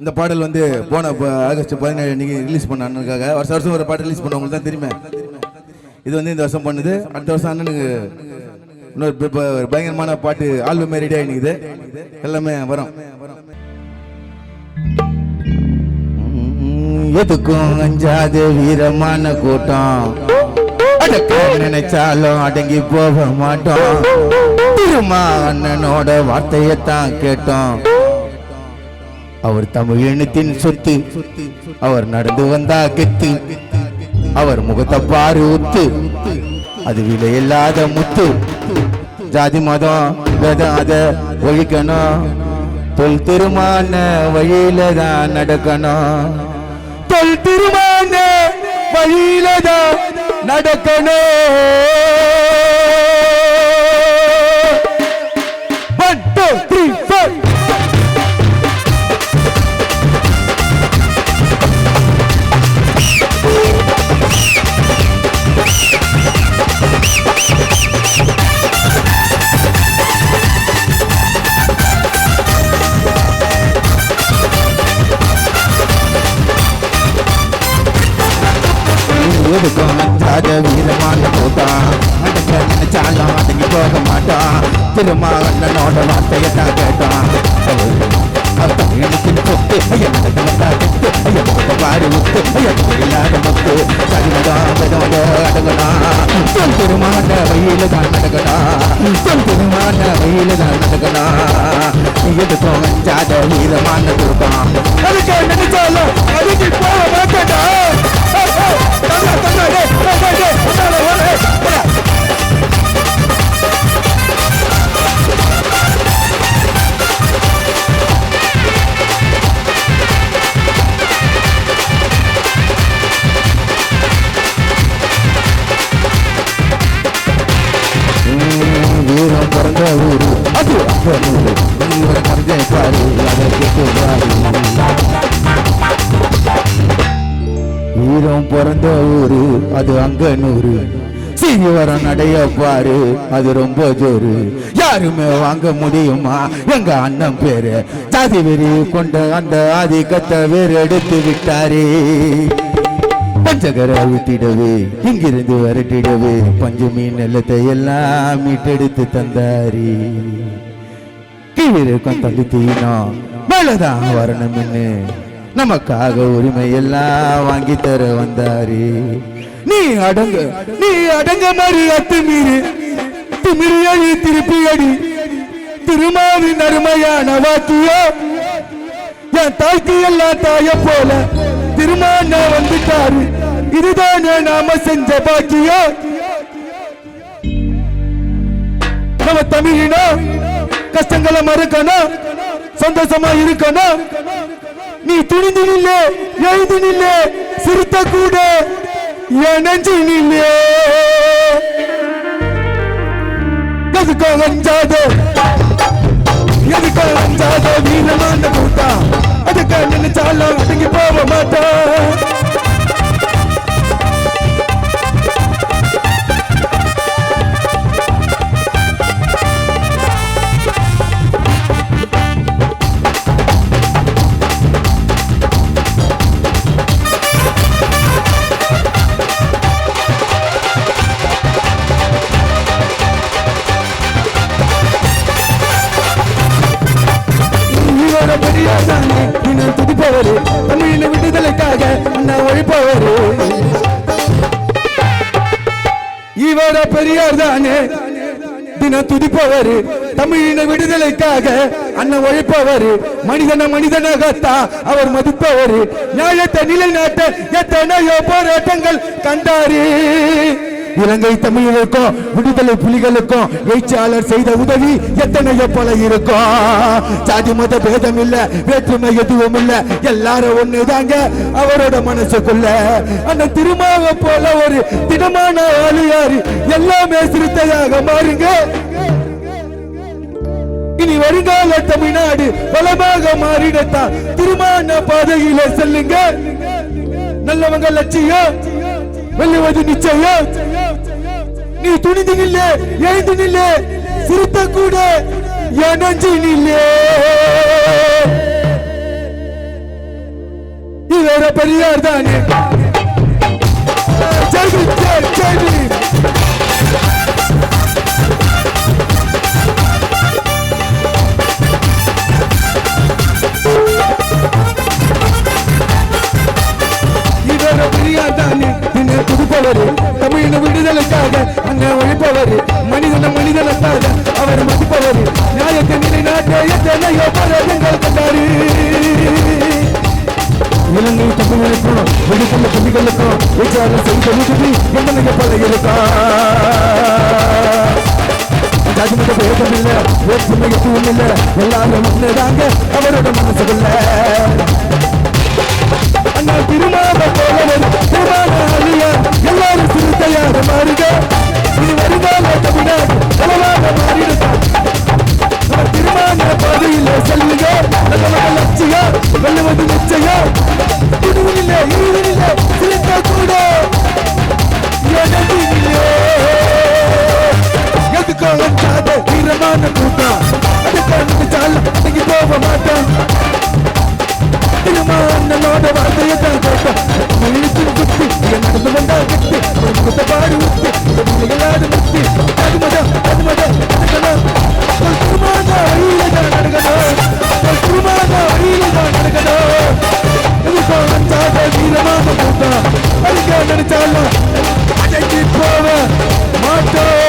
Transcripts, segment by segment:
இந்த பாடல் வந்து போன ஆகஸ்ட் 17 அன்னைக்கு ரிலீஸ் பண்ண அண்ணனுக்காக வருஷம் வருஷம் ஒரு பாட்டு ரிலீஸ் பண்ண உங்களுக்கு தான் தெரியுமே. இது வந்து இந்த வருஷம் பண்ணுது. அடுத்த வருஷம் அண்ணனுக்கு இன்னொரு பயங்கரமான பாட்டு ஆல்பமே ரெடி ஆகிக்குது. எல்லாமே வரும். எதுக்கும் அஞ்சாது வீரமான கூட்டம், அடக்க நினைச்சாலும் அடங்கி போக மாட்டோம். திருமா அண்ணனோட வார்த்தையத்தான் கேட்டோம். அவர் தமிழ் இனத்தின் சொத்து, அவர் நடந்து வந்தா கெத்து, அவர் முகத்தை பாரு உத்து, அது விலையில்லாத முத்து. ஜாதி மதம் அத ஒழிக்கணும், தொல் திருமான வழியில தான் நடக்கணும். தொல் திருமான வழியில தான் நடக்கணும். 1 2 3 4 எதுக்கும் அஞ்சாத வீரமான கூட்டம், அடக்க நினைச்சாலும் அடங்கி போக மாட்டான். திருமா அண்ணனோட வார்த்தையத்தான் கேட்டான். தமிழத்தின் சொத்து, ஐயா நடந்து வந்தா கெத்து, ஐயா முகத்தை பாரு உத்து, ஐயா இல்லாத முத்து. சரிமதோட அடங்கணும், சொல் திருமான வழியில தான் நடக்கணும். சொல் திருமான வழியில தான் நடக்கணும். எதுக்கும் அஞ்சாத வீரமான கூட்டம், அதுக்கு நினைச்சாலும் அடங்கி போக மாட்டேடா. வீரம் பிறந்த ஊரு அது அங்கனூரு, கருதை பாரு அதை கேட்டு. வீரம் பிறந்த ஊரு அது அங்கனூரு, சீனி வர நடைய பாரு அது ரொம்ப ஜோரு. யாருமே வாங்க முடியுமா எங்க அண்ணன் பேரு? ஜாதி வெறி கொண்ட அந்த ஆதிக்கத்தை வேறு எடுத்து விட்டாரே. பஞ்சகரை விட்டிடவே இங்கிருந்து வரட்டிடவே பஞ்சமி நிலத்தை எல்லாம் மீட்டெடுத்து தந்தாரி. கீழிருக்கும் தள்ளித்தீனா மேலதான் வரணும்னு நமக்காக உரிமை எல்லாம் வாங்கி தர வந்தாரு. நீ அடங்க மாதிரி அத்துமீறி திமிரி திருப்பி அடி. திருமாவி நறுமையான வாக்கியோ என் தாய்க்கு எல்லாம் தாய போல திருமான வந்துட்டாரு. இதுதானே நாம செஞ்ச பாக்கியோ. நம்ம தமிழினா கஷ்டங்களை மறுக்கணும், சந்தோஷமா இருக்கணும். நீ துணிந்து நில்லே, எழுதி நில்லே, சிறுத்த கூட நெஞ்சு நில்லே. எதுக்காக அஞ்சாதோ, எதுக்காக அஞ்சாதோ வீரமான கூட்டம், அதுக்காக நினைச்சாலும் அடங்கி போக மாட்டோம். துதிப்பவரு தமிழின விடுதலைக்காக ஒழிப்பவரு இவர பெரியார் தானே. தினம் துதிப்பவரு தமிழின விடுதலைக்காக அண்ணன் ஒழிப்பவரு. மனிதனாகத்தான் அவர் மதிப்பவரு. நியாயத்தை நிலைநாட்ட எத்தனையோ போராட்டங்கள் கண்டாரு. இலங்கை தமிழர்களுக்கும் விடுதலை புலிகளுக்கும் எழுச்சியாளர் செய்த உதவி எத்தனையோ போல இருக்கும். ஜாதி மத பேதம் இல்ல, வேற்றுமை எதுவும் இல்ல, எல்லாரும் ஒண்ணுதாங்க அவரோட மனசுக்குள்ள. அந்த திருமாவை போல ஒரு திடமான ஆளியாரு எல்லாமே சிறுத்தையாக மாறுங்க. இனி வருங்கால தமிழ்நாடு பலமாக மாறிடத்தான் திருமான பாதையில செல்லுங்க. நல்லவங்க லட்சியம் வெல்லுவது நிச்சயம். நீ துணிந்து நில்லே, எழுந்து நில்லே, சிறுத்த கூட நெஞ்சு நில்லே. இவர பெரியார் தானே தமிழின விடுதலுக்காக அங்க ஒழிப்பவர் மனிதனுக்காக அவர் மதிப்பவர் நியாயத்தை நிலைநாட்ட எத்தனையோ போராட்டங்கள் கண்டாரு இலங்கை தமிழுக்கும் விடுதலை புலிகளுக்கும் விசாரணை செய்த உதவி எத்தனையோ பல இருக்கா ஜாதிமத பேதம் இல்ல வேற்றுமை எதுவும் இல்ல எல்லாரும் ஒண்ணுதாங்க அவரோட மனசுல அண்ணா திருமாவ போலவர் திருமான அழியா எல்லாரும் சிறுத்தையாக மாறுக நீ வருங்கால தமிழர் பலவாக மாறிடுங்க திருமான பாதையில செல்லுக நம்ம லட்சியம் வெல்லுவது நிச்சயம் துணிவில்ல இருவில்ல சிறுத்த கூட எதுக்கோ வந்தாத வீரமான கூட்டம் அதுக்கு சால அடங்கி போக மாட்டோம் திருமானோட வார்த்தையை தான் கேட்டோம் குத்தி நடந்து வந்தா கட்டி குத்த பாடு ஊத்தி எல்லாரும் முத்தி அது மதம் திருமான வழியில தான் நடக்கணும் திருமான வழியில தான் நடக்கணும் இதுக்கோ வந்தாத வீரமான கூட்டம் அதுக்கு நினைச்சாலும் அடங்கி போக மாட்டோம்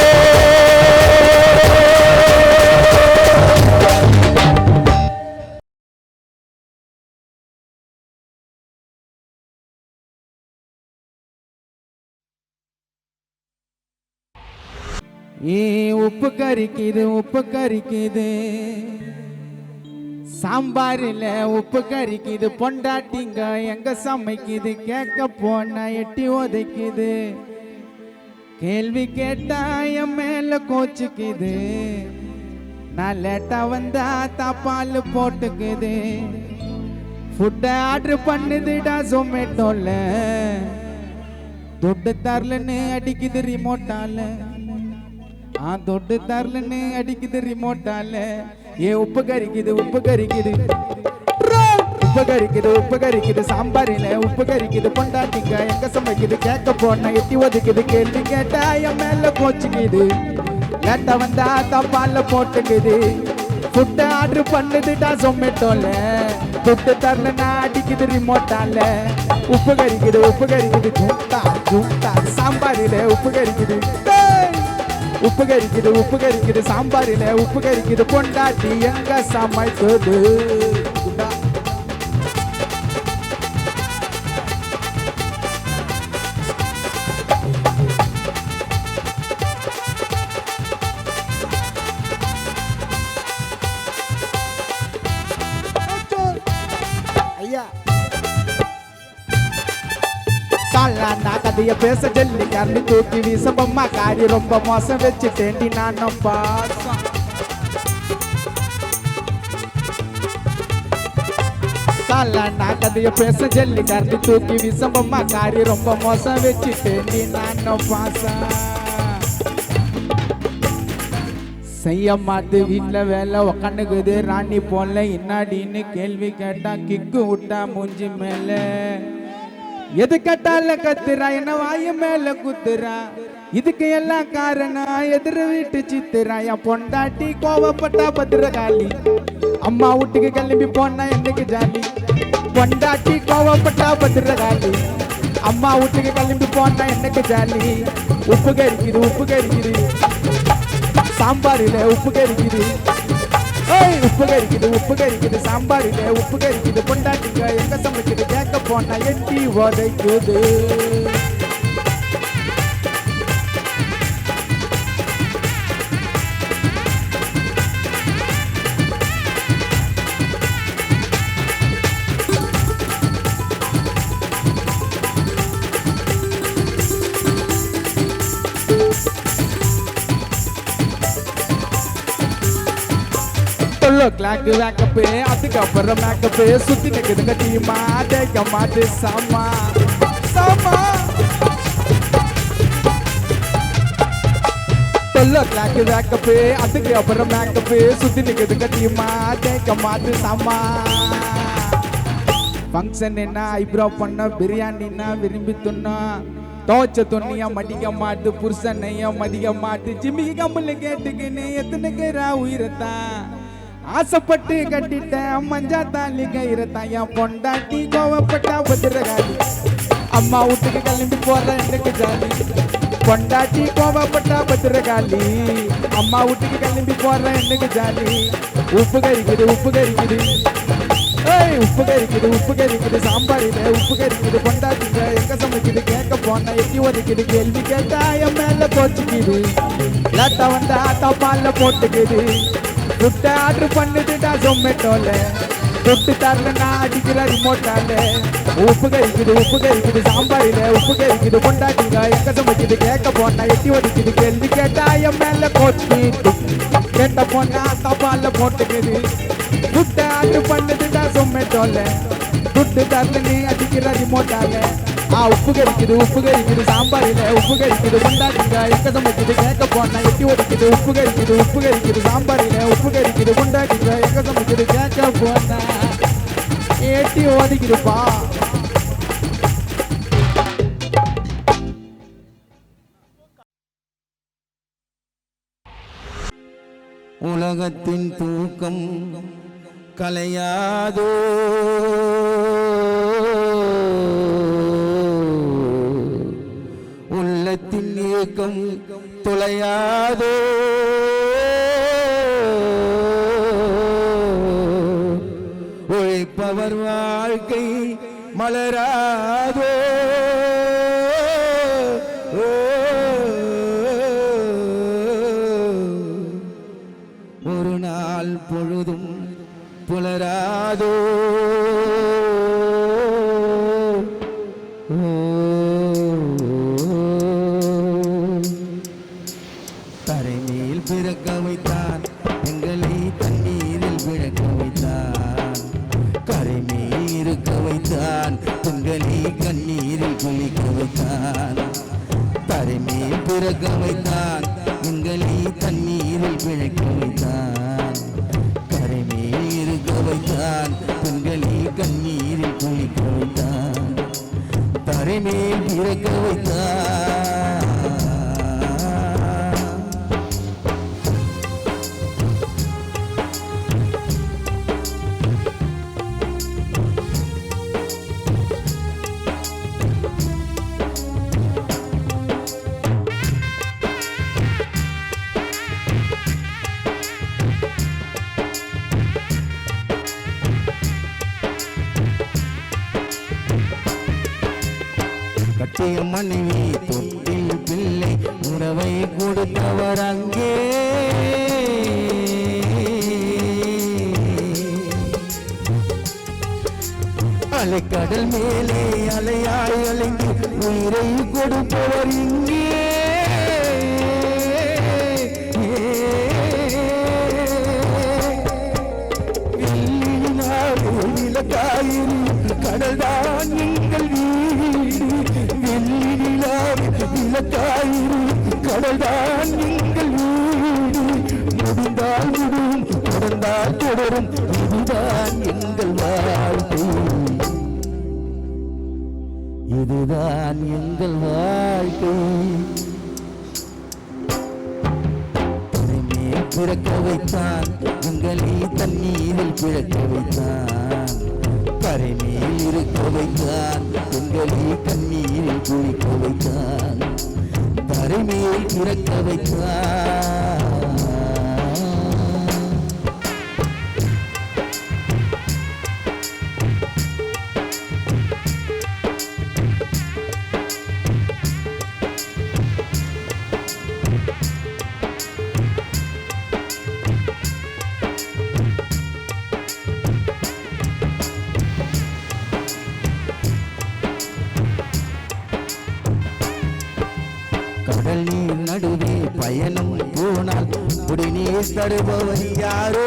உப்பு கறிக்குது சாம்பாரில் உப்பு கறிக்குது பொண்டாட்டிங்க எங்க சமைக்குது கேட்க போனா எட்டி உதைக்குது கேள்வி கேட்டா என் மேல கோச்சுக்குது நான் லேட்டா வந்தா தப்பால் போட்டுக்குது ஃபுட்டை ஆர்டர் பண்ணுதுடா ஜொமேட்டோல துட்டு தரலன்னு அடிக்குது ரிமோட்டால தொட்டு தரலன்னு அடிக்குது ரிமோட்டால உப்பு கறிக்குது சாம்பாரில உப்பு கறிக்குது பொண்டாட்டிங்க எங்க சமைக்குது கேட்க போன எட்டி ஒதுக்குது கேள்வி கேட்டா என் மேல கோச்சுக்குது லேட்டா வந்தா தப்பால போட்டுக்குது ஃபுட்டை ஆர்டர் பண்ணுதுடா ஜொமேட்டோல துட்டு தரலன்னா அடிக்குது ரிமோட்டால உப்பு கறிக்குது ஜூட்டா சாம்பாரில உப்பு கறிக்குது சாம்பாரில உப்பு கறிக்குது பொண்டாட்டி எங்க சமைக்குது கதைய பேச ஜல்லி கரண்டி தூக்கி வீச பொம்மா காரி ரொம்ப மோசம் வச்சுட்டேண்டி நானும் பாசம் காலாண்டா கதைய பேச ஜல்லி கரண்டி தூக்கி வீச பொம்மா காரி ரொம்ப மோசம் வச்சுட்டேண்டி நானும் பாசம் செய்ய மாத்து வீட்டுல வேலை உக்காந்துக்குது ராணி போல இன்னாடின்னு கேள்வி கேட்டா கிக்கு விட்டா மூஞ்சி மேல எது கேட்டால கத்துறா என்ன வாய மேல குத்துறா இதுக்கு எல்லாம் காரணம் எதிர வீட்டு சித்துறா என் பொண்டாட்டி கோவப்பட்டா பத்திரகாளி அம்மா வீட்டுக்கு கிளம்பி போனா என்னைக்கு ஜாலி பொண்டாட்டி கோவப்பட்டா பத்திரகாளி அம்மா வீட்டுக்கு கிளம்பி போனா என்னைக்கு ஜாலி உப்பு கறிக்குது சாம்பாரில உப்பு கறிக்குது சாம்பாரில உப்பு கறிக்குது பொண்டாட்டிங்க எங்க சமைக்குது கேட்க போனா எட்டி உதைக்குது கிளாக்கு வேக்கப்பு அதுக்கப்புறம் மேக்கப்பு சுத்தி நிக்குதுங்க டீமா தேக்க மாட்டு சாமா கிளாக்கு வேக்கப்பு அதுக்கப்புறம் மேக்கப்பு சுத்தி நிக்குதுங்க டீமா தேக்க மாட்டு சாமா ஃபங்க்ஷன் என்ன ஐப்ரோ பண்ண பிரியாணின்னா விரும்பி துண்ணோம் தோச்ச துணியா மடிக்க மாட்டு புருஷனைய மதிக்க மாட்டு ஜிம்மிக்கு கம்பள கேட்டுக்கின்னு எத்தனைக்குறா உயிரத்தான் ஆசைப்பட்டு கட்டிட்டேன் மஞ்சா தாலி கயிறத்தான் என் பொண்டாட்டி கோவப்பட்டா பத்திரகாலி அம்மா வீட்டுக்கு கிளம்பி போற எனக்கு ஜாலி பொண்டாட்டி கோவப்பட்டா பத்திரகாலி அம்மா வீட்டுக்கு கிளம்பி போற எனக்கு ஜாலி உப்பு கறிக்குது உப்பு கறிக்குது உப்பு கறிக்குது சாம்பாரில உப்பு கறிக்குது பொண்டாட்டிங்க எங்க சமைக்குது கேட்க போன எட்டி ஒதுக்குது கேள்வி கேட்டா என் மேல போச்சுக்குது லேட்டா வந்தா தப்பால போட்டுக்குது ஃபுட்டை ஆர்டர் பண்ணுதுடா ஜொமேட்டோல தொட்டு தரலன்னா அடிக்கிற ரிமோட்டால உப்பு கறிக்குது சாம்பாரில உப்பு கறிக்குது பொண்டாட்டிங்க எங்க சமைக்குது கேட்க போனா எட்டி ஒதுக்குது கேள்வி கேட்டா என் மேல போச்சுக்குது கேட்ட போனா தப்பால போட்டுக்குது ஃபுட்டை ஆர்டர் பண்ணுதுடா ஜொமேட்டோல தொட்டு தரலன்னு அடிக்கிற ரிமோட்டால உப்பு கறிக்குது சாம்பாரில உப்பு கறிக்குது பொண்டாட்டிங்க எங்க சமைக்குது கேட்க போனா எட்டி ஒதுக்குது உப்பு கறிக்குது சாம்பாரில உப்பு கறிக்குது பொண்டாட்டிங்க எங்க சமைக்குது கேட்க போனா எட்டி ஒதுக்குதுப்பா உலகத்தின் தூக்கம் கலையாதோ உள்ளத்தின் ஏக்கம் தொலையாதோ உழைப்பவர் வாழ்க்கை மலராதோ ஒரு நாள் பொழுதும் புலராதோ தரைமேல் பிறக்க வைத்தான் எங்களை தண்ணீரில் பிறக்க வைத்தான் கரைமேல் இருக்க வைத்தான் பெண்களை கண்ணீரில் குளிக்க வைத்தான் தரைமேல் பிறக்க வைத்தான் எங்களை தண்ணீரில் பிழைக்க வைத்தான் கரைமேல் இருக்க வைத்தான் பெண்களை கண்ணீரில் குளிக்க வைத்தான் தரைமேல் பிறக்க வைத்தான் கட்டிய மனைவி தொட்டில் பிள்ளை உறவை கொடுத்தவர் அங்கே அலைக்கடல் மேலே அலையாய் அலைந்து உயிரை கொடுப்பவர் இங்கே கடல்தான் எங்கள் கடல்தான் எங்கள் வீடு முடிந்தால் விடும் தொடர்ந்தால் தொடரும் இதுதான் எங்கள் வாழ்க்கை இதுதான் எங்கள் வாழ்க்கை தரைமேல் பிறக்க வைத்தான் எங்களை தண்ணீரில் பிறக்க வைத்தான் கரைமேல் இருக்க வைத்தான் எங்களை கண்ணீரில் குளிக்க வைத்தான் தரைமேல் பிறக்க வைத்தான் கடல் நீர் நடுவே பயணம் போனால் குடிநீர் தருபவர் யாரோ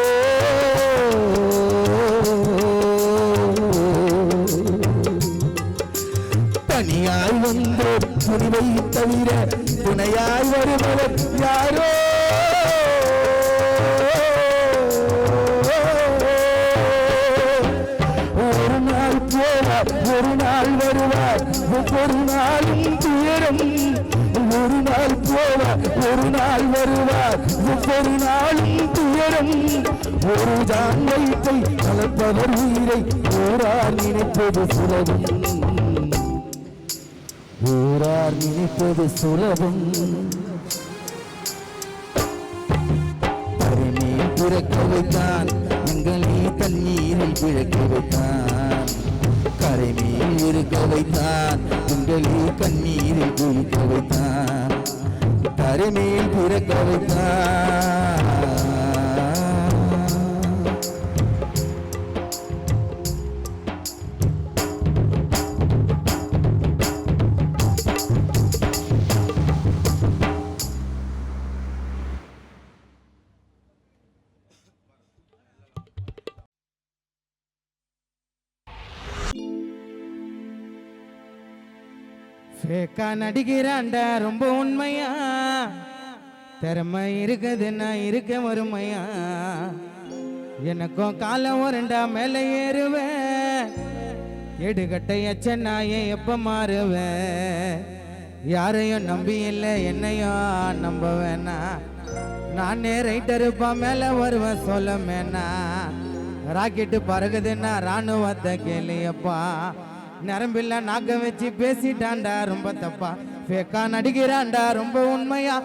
தனியாய் வந்து துணிவை தவிர துணையாய் வருபவர் யாரோ ஒரு நாள் போ ஒவ்வொரு நாளும் துயரம் ஒரு நாள் போவார் ஒரு நாள் வருவார் ஒவ்வொரு நாளும் துயரம் ஒரு ஜான் வயிற்றை கலப்பவர் உயிரை ஓரார் நினைப்பது சுலபம் ஓரார் நினைப்பது சுலபம் கரைமேல் பிறக்க வைத்தான் எங்களை தண்ணீரில் பிழக்க வைத்தான் கரைமேல் இருக்க வைத்தான் எங்களை கண்ணீரில் குளிக்க வைத்தான் கரைமேல் பிறக்க வைத்தான் ஃபேக்கா நடிக்கிறான்டா ரொம்ப உண்மையா திறமை இருக்குதுன்னா இருக்க வறுமையா எனக்கும் காலம் வரண்டா மேலே ஏறுவேன் எடுகட்டை எச்சனாயே எப்ப மாறுவேன் யாரையும் நம்பி இல்லை என்னையும் நம்ப வேணா நானே ரைட்டருப்பா மேலே வருவேன் சொல்ல வேணா ராக்கெட்டு பறகுதுன்னா ராணுவத்தை கேளியப்பா நரம்பில்ல நாக்க வச்சு பேசிட்டான்டா ரொம்ப தப்பா ஃபேக்கா நடிக்கிறான்டா ரொம்ப உண்மையா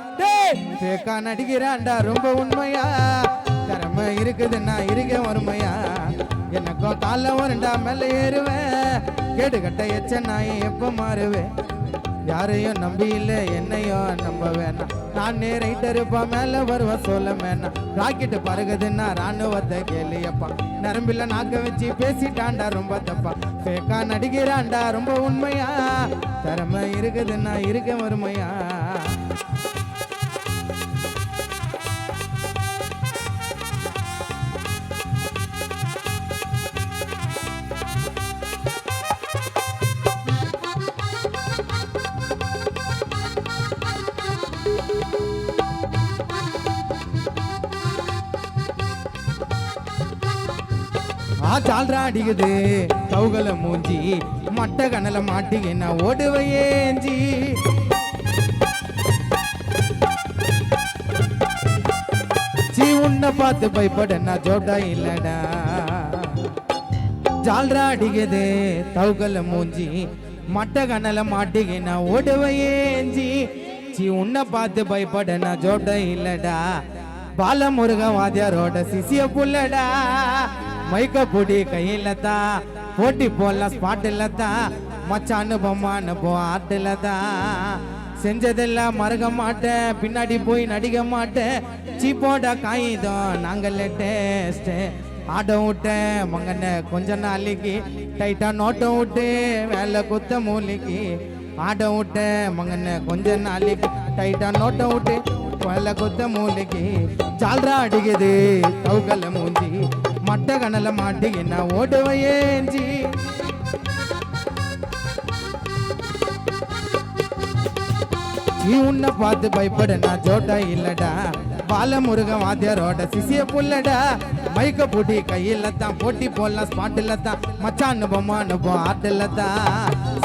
ஃபேக்கா நடிக்கிறான்டா ரொம்ப உண்மையா திறமை இருக்குதுன்னா இருக்க வறுமையா எனக்கும் காலம் வரண்டா மேலே ஏறுவேன் கேடுகட்ட எச்ச நாயை எப்ப மாறுவேன் யாரையும் நம்பி இல்லை என்னையும் நம்ப வேணாம் நானே ரைட்டருப்பா மேல வருவ சொல்ல வேணாம் ராக்கெட்டு பறகுதுன்னா ராணுவத்தை கேளியப்பா நரம்பில்ல நாக்க வச்சு பேசிட்டான்டா ரொம்ப தப்பா ஃபேக்கா நடிக்கிறான்டா ரொம்ப உண்மையா திறமை இருக்குதுன்னா இருக்க வறுமையா ஆச்சால்ரா அடிக்குது கவுகல மூஞ்சி மட்ட கணல மாட்டிங்க நான் ஓடுவையேஞ்சி சீ உன்னை பார்த்து பயப்பட நான் ஜோட்டா இல்லடா ஜால்ரா அடிக்குது கவுகல மூஞ்சி மட்ட கணல மாட்டிங்க நான் ஓடுவையேஞ்சி சீ உன்னை பார்த்து பயப்பட நான் ஜோட்டா இல்லடா பாலமுருக வாத்தியாரோட சிசிய புள்ளடா மைக்க பொடி கையில தான் போட்டி போடலாம் ஸ்பாட்டில் தான் மச்சான் பொம்மான்னு போ ஆட்டில் தான் செஞ்சதெல்லாம் மறக்க மாட்டேன் பின்னாடி போய் நடிக்க மாட்டேன் சீப்போட காகிதம் நாங்கள் டேஸ்ட் ஆட விட்டேன் மங்கன கொஞ்ச நாளைக்கு டைட்டா நோட்டம் விட்டு வேலை குத்த மூலிக்கு ஆட விட்டேன் மங்கன கொஞ்ச நாளைக்கு டைட்டா நோட்டம் விட்டு வேலை குத்த மூலிக்கு ஜால்ரா அடிக்குது கவுகல மூஞ்சி மட்ட கணல மாட்டிங்க நான் ஓடுவையேஞ்சி நீ உன்னை பார்த்து பயப்பட நான் ஜோட்டா இல்லடா பாலமுருக வாத்தியாரோட சிசிய புள்ளடா மைக்க பூட்டி கையில தான் போட்டி போடலாம் ஸ்பாட்டில் தான் மச்சான் பொம்மான்னு போ ஆட்டில் தான்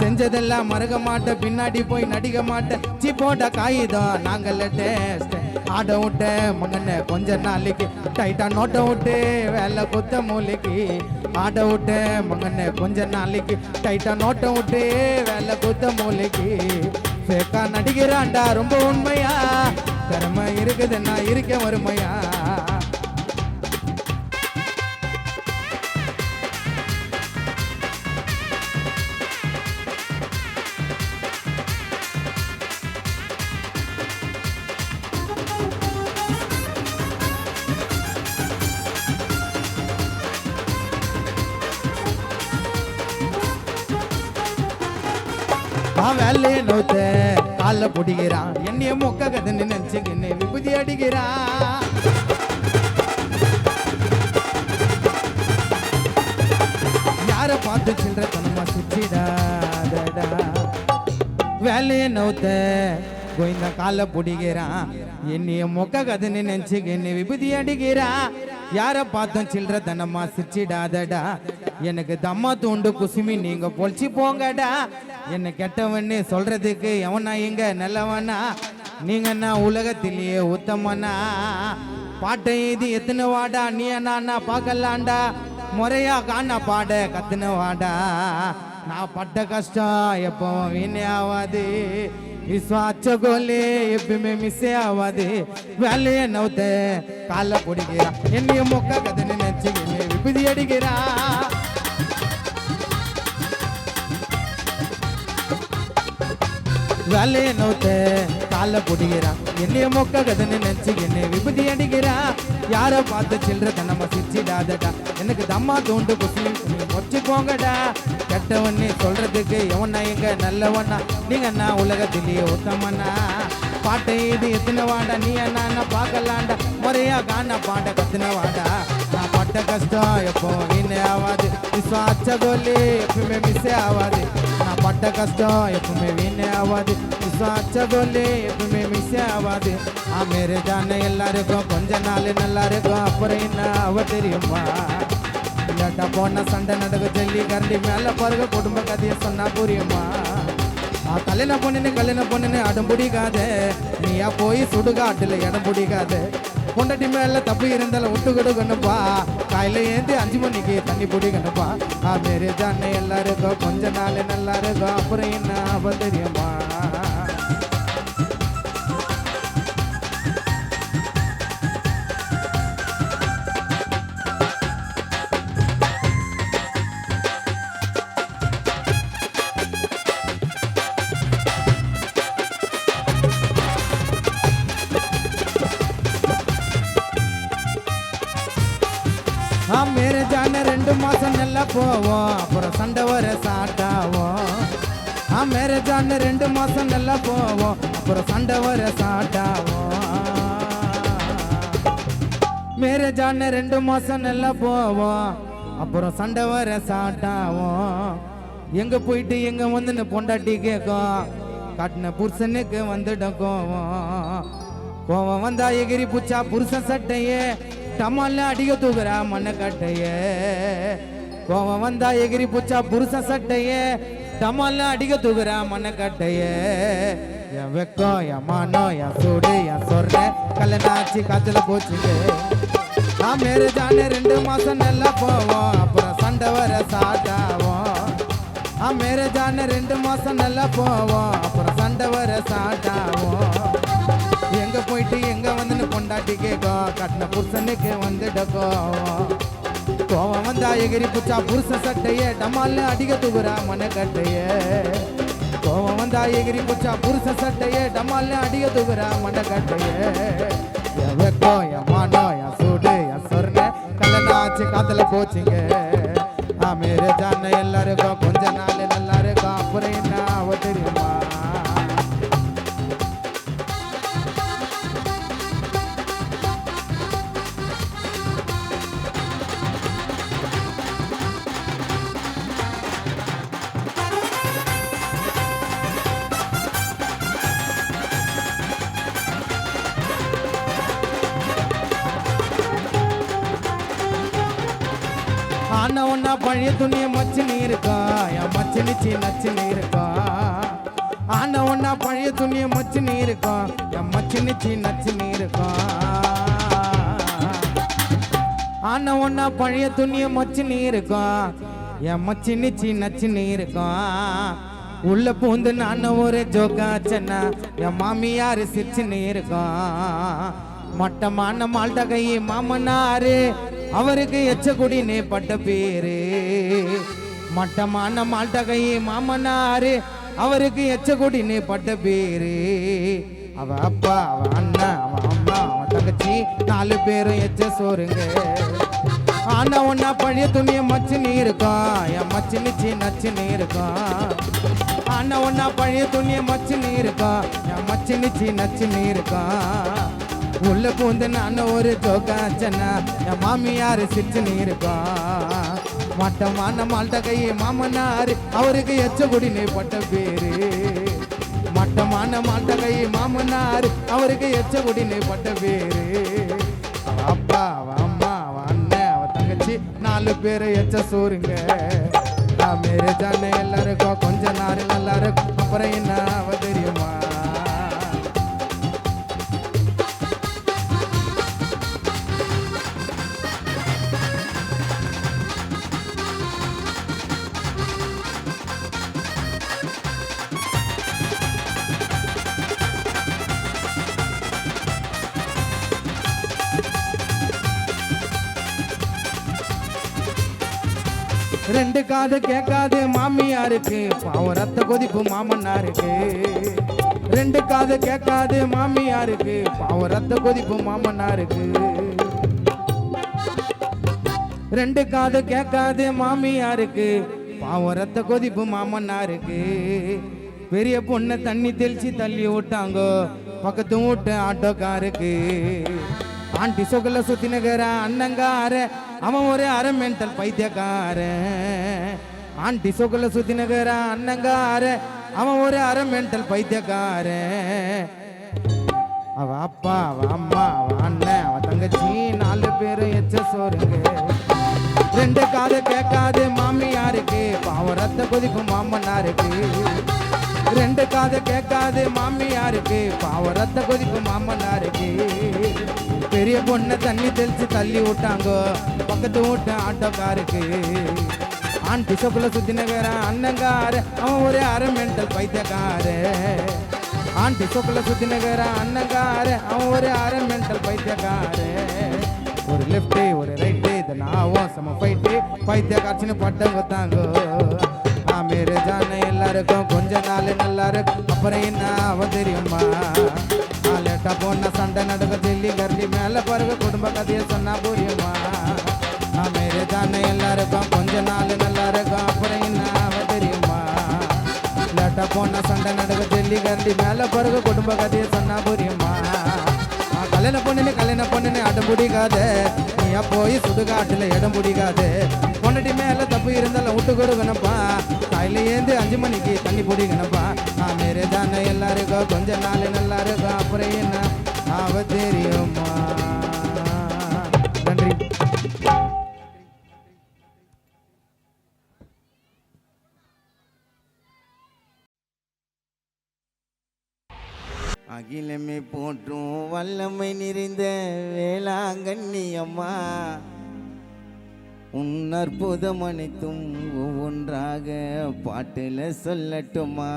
செஞ்சதெல்லாம் மறக்க மாட்டேன் பின்னாடி போய் நடிக்க மாட்டேன் சீப்போட காகிதம் நாங்கள் டேஸ்ட் ஆட விட்ட மகனை கொஞ்ச நாளைக்கு டைட்டா நோட்ட விட்டு வேலை குத்த மூலிக்கு ஆட விட்ட மகனை கொஞ்ச நாளைக்கு டைட்டா நோட்ட விட்டு வேலை குத்த மூலிக்கு ஃபேக்கா நடிக்கிறான்டா ரொம்ப உண்மையா திறமை இருக்குதுன்னா இருக்க வறுமையா வேலையை நோத்த கால பிடிக்கிறான் என்னைய மொக்க கதை நினைச்சுக்கின்னு விபூதி அடிக்கிறான் யார பார்த்து சில்லற தனமா சுச்சிடாதடா வேலையை நோத்த கோயிந்த கால பிடிக்கிறான் என்னைய மொக்க கதை நினைச்சுக்கின்னு விபூதி அடிக்கிறான் யார பார்த்தோம் சில்லற தனமா சிரிச்சிடாதடா எனக்கு தம்மா தூண்டு குசுமி நீங்க பொழிச்சு போங்கடா என்ன கெட்டவன்னு சொல்றதுக்கு எவனா இங்க நல்லவனா நீங்கன்னா உலகத்திலேயே உத்தமனா பாட்டை இது எத்தனை வாடா நீ என்ன பார்க்கலாண்டா முறையா காண பாட கத்துன வாடா நான் பட்ட கஷ்டம் எப்போ வீணே ஆகாது விஸ்வாச்ச கோலே எப்பவுமே மிஸ்ஸே ஆகாது வேலையை நவுத்த காலை பிடிக்கிறான் என்னைய மொக்க கதைன்னு நினைச்சு விபதி அடிக்கிறா வேலையை நோத்த காலை பிடிக்கிறான் என்னைய மொக்க கதைன்னு நினைச்சு என்னை விபதி அடிக்கிறான் யாரை பார்த்து சில்லறத நம்ம சிரிச்சிடாதடா எனக்கு தம்மா தோண்டு குசி மொச்சு போங்கடா கெட்டவன்னு சொல்றதுக்கு எவனா எங்க நல்லவனா நீங்க நான் உலகத்திலேயே உத்தமனா பாட்டை இது எத்தனை வாடா நீ என்ன பார்க்கலாண்டா முறையா காண பாட கத்துன வாடா நான் பட்ட கஷ்டம் எப்போ வீணே ஆகாது விஸ்வாச்ச கோலி எப்பவுமே மிஸ்ஸே ஆகாது நான் பட்ட கஷ்டம் எப்பவுமே வீணே ஆகாது விஸ்வாச்ச கோலி எப்பவுமே மிஸ்ஸே ஆகாது மேரே ஜான எல்லாருக்கும் கொஞ்ச நாள் நல்லா இருக்கும் அப்புறம் என்ன அவ தெரியுமா இல்லாட்டா போன சண்டை நடக்க சொல்லி கரண்டி மேல பாருங்க குடும்ப கதையை சொன்னா புரியுமா கல்யாணம் பொண்ணுன்னு அடம் பிடிக்காத நீயா போய் சுடுகாட்டுல இடம் பிடிக்காத பொண்டாட்டி மேல தப்பு இருந்தாலும் விட்டு கொடுக்கணுப்பா காலையில ஏந்தி 5 மணிக்கு தண்ணி பிடிக்கணுப்பா மேரே ஜான எல்லாருக்கும் கொஞ்ச நாள் நல்லா இருக்கும் அப்புறம் என்ன அவ தெரியுமா மேரே ஜான 2 மாசம் நல்லா போவோம் அப்புறம் சண்டை வர சாட்டாவோம் மேரே ஜான 2 மாசம் நல்லா போவோம் அப்புறம் சண்டை வர சாட்டாவோம் மேரே ஜான 2 மாசம் நல்லா போவோம் அப்புறம் சண்டை வர சாட்டாவோம் எங்க போயிட்டு எங்க வந்து பொண்டாட்டி கேட்கும் காட்டின புருஷனுக்கு வந்துடும் கோவம் வந்தா எகிரி பூச்சா புருஷன் சட்டையே டமால்ல அடிக்க தூக்குறா மண்ணக்கட்டையே கோவம் வந்தா எகிரி பூச்சா புருஷன் சட்டையே டமால்ல அடிக்க தூக்குறா மண்ணக்கட்டையே என் வெக்கம் என் மானம் என் சூடு என் சொர்ண கல்யாணாச்சி காத்துல போச்சுங்க மேரே ஜான 2 மாசம் நல்லா போவோம் அப்புறம் சண்டை வர சாட்டாவோம் மேரே ஜான 2 மாசம் நல்லா போவோம் அப்புறம் சண்டை வர சாட்டாவோம் எங்க போயிட்டு எங்க வந்து பொண்டாட்டி கேட்கும் கட்டின புருஷனுக்கு வந்துடக்கோ கோவம் வந்தா எகிரி புச்சா புருஷன் சட்டையே டமால்ல அடிக்க தூக்குறா மண்ணக்கட்டையே கோவம் வந்தா எகிரி புச்சா புருஷன் சட்டையே டமால்ல அடிக்க தூக்குறா மண்ணக்கட்டையே என் வெக்கம் என் மானம் என் சூடு என் சொர்ண கல்யாணாச்சு காத்துல போச்சுங்க மேரே ஜான எல்லாருக்கும் கொஞ்ச நாள் நல்லா இருக்கும் அப்புறம் என்ன அவ தெரியுமா ஆனா ஒன்னா பழைய துணிய மச்சினு இருக்கா என் மச்சினிச்சி நச்சினு இருக்கா ஆனா ஒன்னா பழைய துணிய மச்சினு இருக்கா என் மச்சினிச்சி நச்சினு இருக்கா ஆனா ஒன்னா பழைய துணிய மச்சினு இருக்கா என் மச்சினிச்சி நச்சினு இருக்கா உள்ள பூந்து நான் ஒரு ஜோகாச்சனா என் மாமியாரு சிரிச்சுன்னு இருக்கா மட்டமான மால்ட்ட கை மாமனாரு அவருக்கு எச்ச குடினே பட்ட பேரு மட்டமான மால்ட்ட கை மாமனாரு அவருக்கு எச்ச குடினே பட்ட பேரு அவ அப்பா அவ அண்ணா அவ அம்மா அவ தங்கச்சி 4 பேரும் எச்ச சோறுங்க ஆனா ஒன்னா பழைய துணிய மச்சின்னு இருக்கா என் மச்சினிச்சி நச்சுன்னு இருக்கா ஆனா ஒன்னா பழைய துணிய மச்சின்னு இருக்கா என் மச்சினிச்சி நச்சுன்னு இருக்கா உள்ள பூந்து நான் ஒரு ஜோகாச்சனா என் மாமியாரு சிரிச்சுன்னு இருக்கா மட்டமான மால்ட்ட கை மாமனாரு அவருக்கு எச்ச குடினே பட்ட பேரு மட்டமான மால்ட்ட கை மாமனாரு அவருக்கு எச்ச குடினே பட்ட பேரு அவ அப்பா அவ அம்மா அவ அண்ணன் அவ தங்கச்சி 4 பேரை எச்ச சோறுங்க மேரே ஜானே எல்லாருக்கும் கொஞ்ச நாள் நல்லா இருக்கும் அப்புறம் என்ன அவ தெரியுமா ரெண்டு காது கேட்காது மாமியாருக்கு பாவம் ரத்த கொதிப்பு மாமன்னாருக்கு ரெண்டு காது கேட்காது மாமியாருக்கு பாவம் ரத்த கொதிப்பு மாமன்னாருக்கு ரெண்டு காது கேட்காது மாமியாருக்கு பாவம் ரத்த கொதிப்பு மாமன்னாருக்கு பெரிய பொண்ணை தண்ணி தெளிச்சு தள்ளி விட்டாங்கோ பக்கத்து வீட்டு ஆட்டோக்காருக்கு ஆண்டி சொகல சுத்தினகர அண்ணங்கார அவன் ஒரு அரை மென்டல் பைத்தியக்காரன் ஆண்டி சொகல சுத்தினகர அண்ணங்கார அவன் ஒரு அரை மென்டல் பைத்தியக்காரன் அவ அப்பா அவ அம்மா அவ அண்ணன் அவ தங்கச்சி 4 பேரும் எச்ச சோறுங்க ரெண்டு காது கேட்காது மாமியாருக்கு பாவம் ரத்த கொதிப்பு மாமன்னாருக்கு ரெண்டு காது கேட்காது மாமியாருக்கு பாவம் ரத்த கொதிப்பு மாமன்னாருக்கு பெரிய பொண்ணை தண்ணி தெளிச்சு தள்ளி விட்டாங்கோ பக்கத்து வீட்டு ஆட்டோக்காருக்கு ஆண்டி சொக்குல சுத்தினகார அண்ணங்கார அவன் ஒரு அரை மென்டல் பைத்தியக்கார ஆண்டி சொக்குல சுத்தினகார அண்ணங்கார அவன் ஒரு அரை மென்டல் பைத்தியக்கார ஒரு லெஃப்ட் ஒரு ரைட்டு இதனாவும் சம ஃபைட்டு பைத்தியக்காரச்சின்னு பட்டம் கொத்தாங்கோ மேரே ஜானே எல்லாருக்கும் கொஞ்ச நாள் நல்லா இருக்கும் அப்புறம் என்ன அவ தெரியுமா லேட்டா போன சண்டை நடக்க சொல்லி கரடி மேல பிறகு குடும்ப கதையை சொன்னா புரியுமா மேரே ஜானே எல்லாருக்கும் கொஞ்ச நாள் நல்லா இருக்கும் அப்புறம் என்ன அவ தெரியுமா லேட்டா போன சண்டை நடக்க சொல்லி கரடி மேல பிறகு குடும்ப கதையை சொன்னா புரியுமா கல்யாணம் பொண்ணுன்னு அடம் பிடிக்காத நீயா போய் சுடுகாட்டுல இடம் பிடிக்காது பொண்ணடி மேல தப்பு இருந்தாலும் விட்டு கொடுக்கணும்ப்பா காலையில ஏந்து 5 மணிக்கு தண்ணி பிடிக்கணும்ப்பா மேரே தானே எல்லாருக்கும் கொஞ்ச நாள் நல்லா இருக்கும் அப்புறம் என்ன அவ தெரியுமா நன்றி அகிலமே போற்றும் வல்லமை நிறைந்த வேளாங்கண்ணி அம்மா உன் அற்புதம் அனைத்தும் ஒவ்வொன்றாக பாட்டில் சொல்லட்டுமா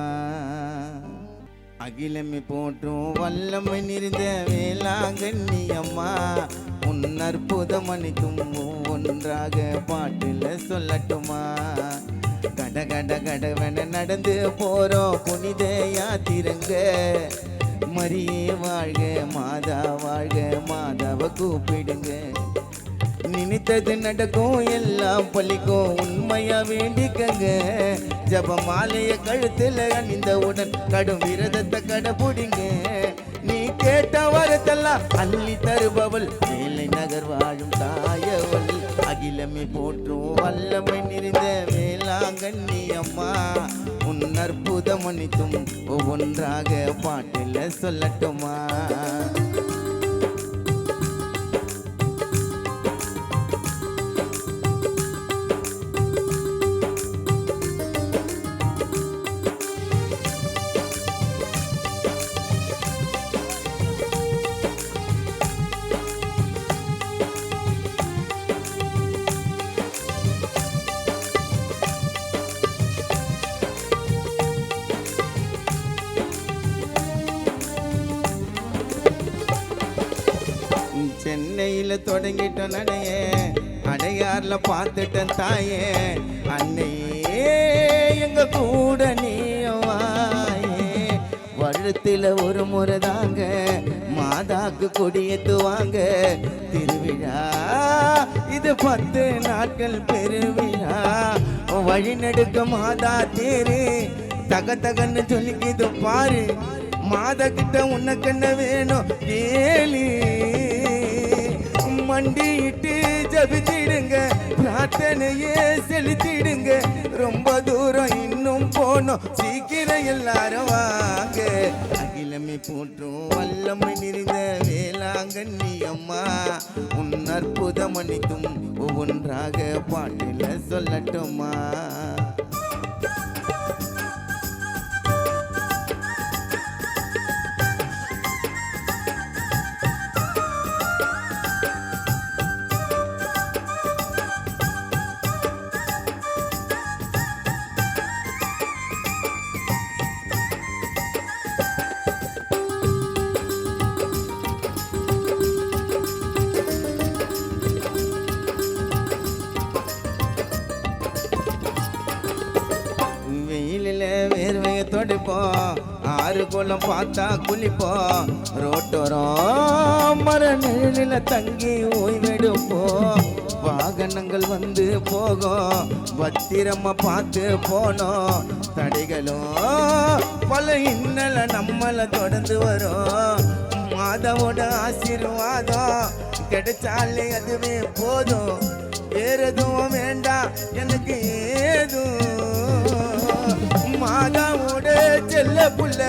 அகிலமே போற்றும் வல்லமை நிறைந்த வேளாங்கண்ணி அம்மா உன் அற்புதம் அனைத்தும் ஒவ்வொன்றாக பாட்டில் சொல்லட்டுமா கட கட கடவன நடந்து போறோம் புனித யாத்திரங்க மரியே வாழ்க மாதா வாழ்க மாதாவை கூப்பிடுங்க நினைத்தது நடக்கும் எல்லாம் பழிக்கும் உண்மையா வேண்டிக்கங்க ஜப மாலைய கழுத்துல அணிந்தவுடன் கடும் விரதத்தை கடைபிடிங்க நீ கேட்ட வரத்தெல்லாம் அள்ளி தருபவள் மேலை நகர் வாழும் தாயவள் அகிலமே போற்றும் வல்லமை நிறைந்த வேளாங்கண்ணி அம்மா உன் அற்புதம் அனைத்தும் ஒவ்வொன்றாக பாட்டில் சொல்லட்டுமா சென்னையில் தொடங்கிட்டோம் நடையே அடையார்ல பார்த்துட்டேன் தாயே அன்னையே எங்க கூட நீவாயே வருடத்தில் ஒரு முறை தாங்க மாதாக்கு கொடியேத்துவாங்க திருவிழா இது 10 நாட்கள் பெருவிழா வழி நடுக்க மாதா தேரு தக தகன்னு சொல்லிக்கிது பாரு மாதா கிட்ட உனக்கு என்ன வேணும் கேளு மண்டிட்டு ஜபிச்சிடுங்க பிரார்த்தனையே செலுத்திடுங்க ரொம்ப தூரம் இன்னும் போனோம் சீக்கிரம் எல்லாரும் வாங்க அகிலமே போற்றும் வல்லமை நிறைந்த வேளாங்கண்ணி அம்மா உன் அற்புதம் அனைத்தும் ஒவ்வொன்றாக பாட்டில் சொல்லட்டுமா துடிப்போம், ஆறு குளம் பார்த்தா குளிப்போம், ரோட்டோரம் மர நிழலில தங்கி ஓய்வெடுப்போம். வாகனங்கள் வந்து போகும், பத்திரமா பார்த்து போனோம். தடைகளும் பல இன்னல நம்மள தொடர்ந்து வரும். மாதாவோட ஆசீர்வாதம் கிடைச்சாலே அதுவே போதும். வேற எதுவும் வேண்டாம் எனக்கு ஏதும். மாதாவோட செல்ல புள்ள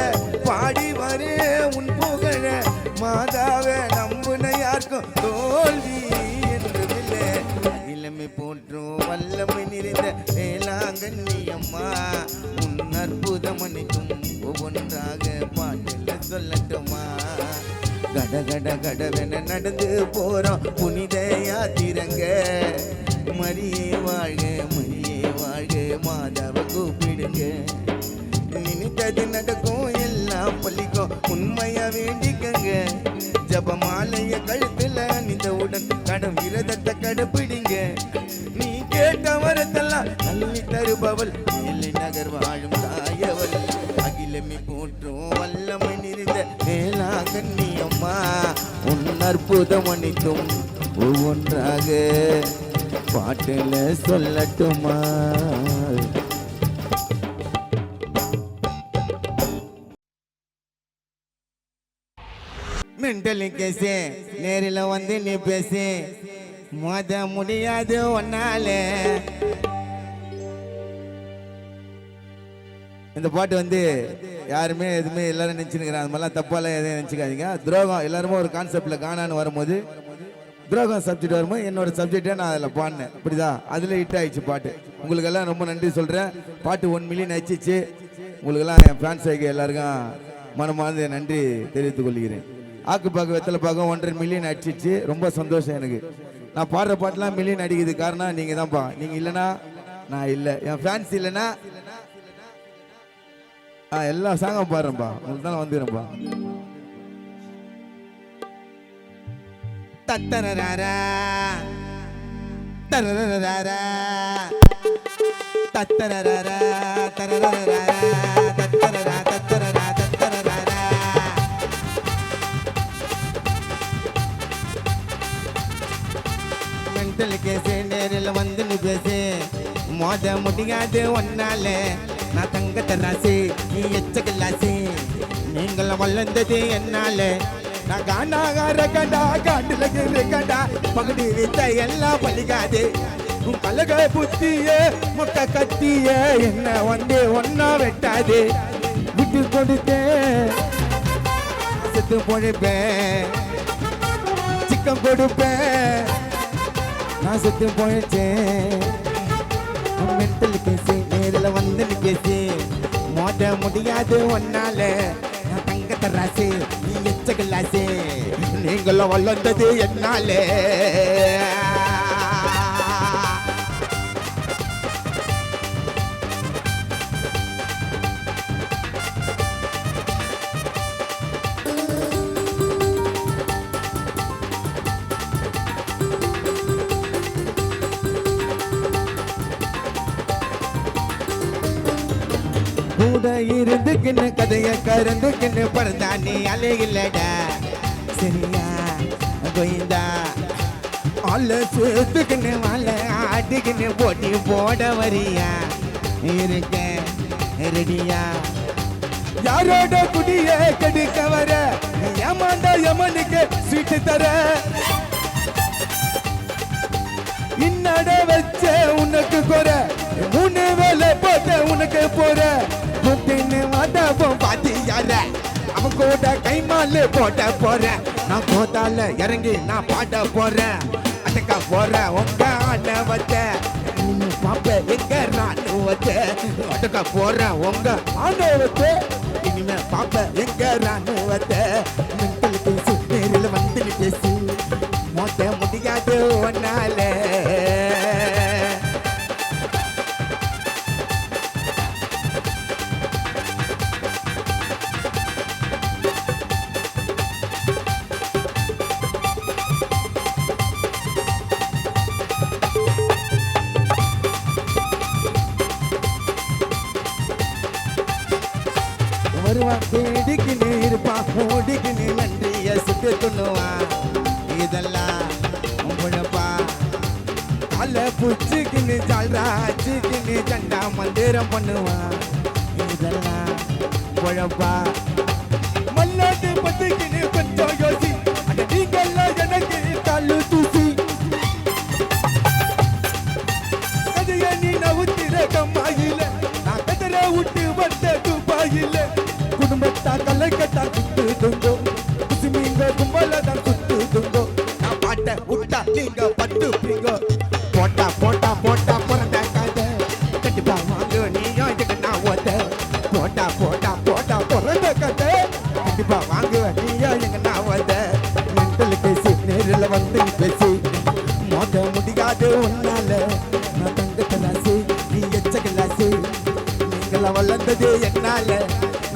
பாடி வரு உன் புகழ. மாதாவை நம்புன யாருக்கும் தோல்வி என்றதில்லை. இளமை போற்றும் வல்லமை நிறைந்த வேளாங்கண்ணி அம்மா, உன் அற்புதம் அனைத்தும் ஒவ்வொன்றாக பாட்டில் சொல்லட்டுமா? கட கட கடவென நடந்து போறோம் புனித யாத்திரங்க. மரியே வாழ்க மரியே வாழ்க மாதாவை கூப்பிடுங்க. நினைத்தது நடக்கும் எல்லாம் பள்ளிக்கும் உண்மையா வேண்டிக்கங்க. ஜபமாலைய கழுத்துல அணிந்தவுடன் கடும் விரதத்தை கடைப்பிடிங்க. நீ கேட்ட வரத்தெல்லாம் அள்ளி தருபவள் இல்லை நகர் வாழும் தாயவள். அகிலமை போற்றும் வல்லமை நிறைந்த வேளாங்கண்ணி அம்மா, உன் அற்புதம் அனைத்தும் ஒவ்வொன்றாக பாட்டுல சொல்லட்டுமா? மெண்டலி கேசு நேரில் வந்து நீ பேசு, மோத முடியாது ஒன்னால. இந்த பாட்டு வந்து யாருமே எதுவுமே எல்லாரும் நினச்சிருக்கிறாங்க, அந்த மாதிரிலாம் தப்பாலாம் எதுவும் நினச்சிக்காதீங்க. துரோகம் எல்லாருமே ஒரு கான்செப்டில் காணான்னு வரும்போது, துரோகம் சப்ஜெக்ட் வரும்போது என்னோட சப்ஜெக்டே நான் அதில் பாடினேன். அப்படிதா அதில் ஹிட் ஆயிடுச்சு பாட்டு. உங்களுக்கெல்லாம் ரொம்ப நன்றி சொல்கிறேன். பாட்டு 1 மில்லியன் ஆயிடுச்சு. உங்களுக்கெல்லாம் என் ஃபேன்ஸ் ஆகி எல்லாருக்கும் மனமார்ந்த நன்றி தெரிவித்துக் கொள்கிறேன். ஆக்கு பாக்கு வெத்தலை பாக்கம் 1.5 மில்லியன் அடிச்சிச்சு. ரொம்ப சந்தோஷம் எனக்கு. நான் பாடுற பாட்டுலாம் மில்லியன் அடிக்குது காரணம் நீங்கள் தான்ப்பா. நீங்கள் இல்லைன்னா நான் இல்லை, என் ஃபேன்ஸ் இல்லைன்னா எல்லா சாங்கும் பாடுறேன்ப்பா. உங்களுக்கு தான் வந்துடுறேன்ப்பா. தத்தரராரா தரரராரா தத்தரராரா தரரராரா தத்தரரா தத்தரரா தத்தரராரா. மெண்டல் கேசு நேரில் வந்து நீ பேசு, மோத முடியாது ஒன்னால. நான் தங்க தராசு நீ எச்ச கிளாசு, நீங்கள் வளர்ந்தது என்னால. நான் காண்டாகார கண்டா காட்டுல கண்டா பகுதி வித்த எல்லாம் பலிக்காது. உன் கலக புத்திய முட்டை கத்திய என்ன வந்து ஒன்னா வெட்டாது. விட்டு கொடுத்தேன் செத்து பொழைப்பேன், சிக்கம் கொடுப்பேன் நான் செத்து போயிடுச்சேன். மெண்டல் கேசு நேரில் வந்து நீ பேசி, மோத முடியாது ஒன்னால. நான் தங்க தராசு நீ எச்ச கிளாசு, நீங்களும் வளர்ந்தது என்னாலே. கூட இருந்துக்கின்னு கதைய கறந்துக்கின்னு பிறந்தா நீ அலையில்லடா சரியா கோயிந்தா. ஆள சுத்துக்கின்னு வாழ ஆட்டுக்கின்னு போட்டி போட வரியா இருக்க ரெடியா. யாரோட குடிய கெடுக்க வர ஏமாண்டா யமனுக்கு சீட்டு தர. இன்னட வச்ச உனக்கு குற 3 வேலை போட்ட உனக்கு போற. கூப்பின்னு வாதாபம் பாத்தி யார அவன் கூட கைமாலு போட்ட போற. நான் போதால இறங்கி நான் பாட போறேன், அட்டக்க போற உங்க ஆணவத்த. நீ பாப்ப எங்க ராணுவத்த, அட்டக்க போற உங்க ஆணவத்த. இனிமே பாப்ப எங்க ராணுவத்த. மெண்டல் பேசு நேரில் வந்து நீ பேசு, மோத முடியாது ஒன்னால. தேடிக்கின்னு இருப்பான் ஓடிக்கின்னு நன்றிய சுட்டு துண்ணுவான் இதெல்லாம் உழப்பா கால புச்சுக்கின்னு ஜால்ராச்சுக்கின்னு சண்டா மந்திரம் பண்ணுவான் இதெல்லாம் உழப்பா மல்லாட்டு பத்துக்கின்னு கொஞ்சம் யோசி அட நீங்கெல்லாம் எனக்கு தள்ளு தூசி கதைய நீ நவுத்திர கம்மாயில நான் கதற விட்டு வந்த துப்பாயில குடும்பத்தா கலைக்கட்டா குத்து துங்கோ குசுமீங்க கும்பல தான் குத்து துங்கோ நான் பாட்ட விட்டா நீங்க பட்டு பிங்கோ போட்டா போட்டா போட்டா பிறந்த கதை கண்டிப்பா வாங்க நீயும் இதுக்கு நான் ஓட்ட போட்டா போட்டா போட்டா பிறந்த கதை கண்டிப்பா வாங்க நீயும் எங்க நான் ஓட்ட மென்டல் பேசி நேரில் வந்து பேசி மோத முடியாது உன்னால நான் தங்க கிளாசு நீ எச்ச கிளாசு நீங்கள வளர்ந்தது என்னால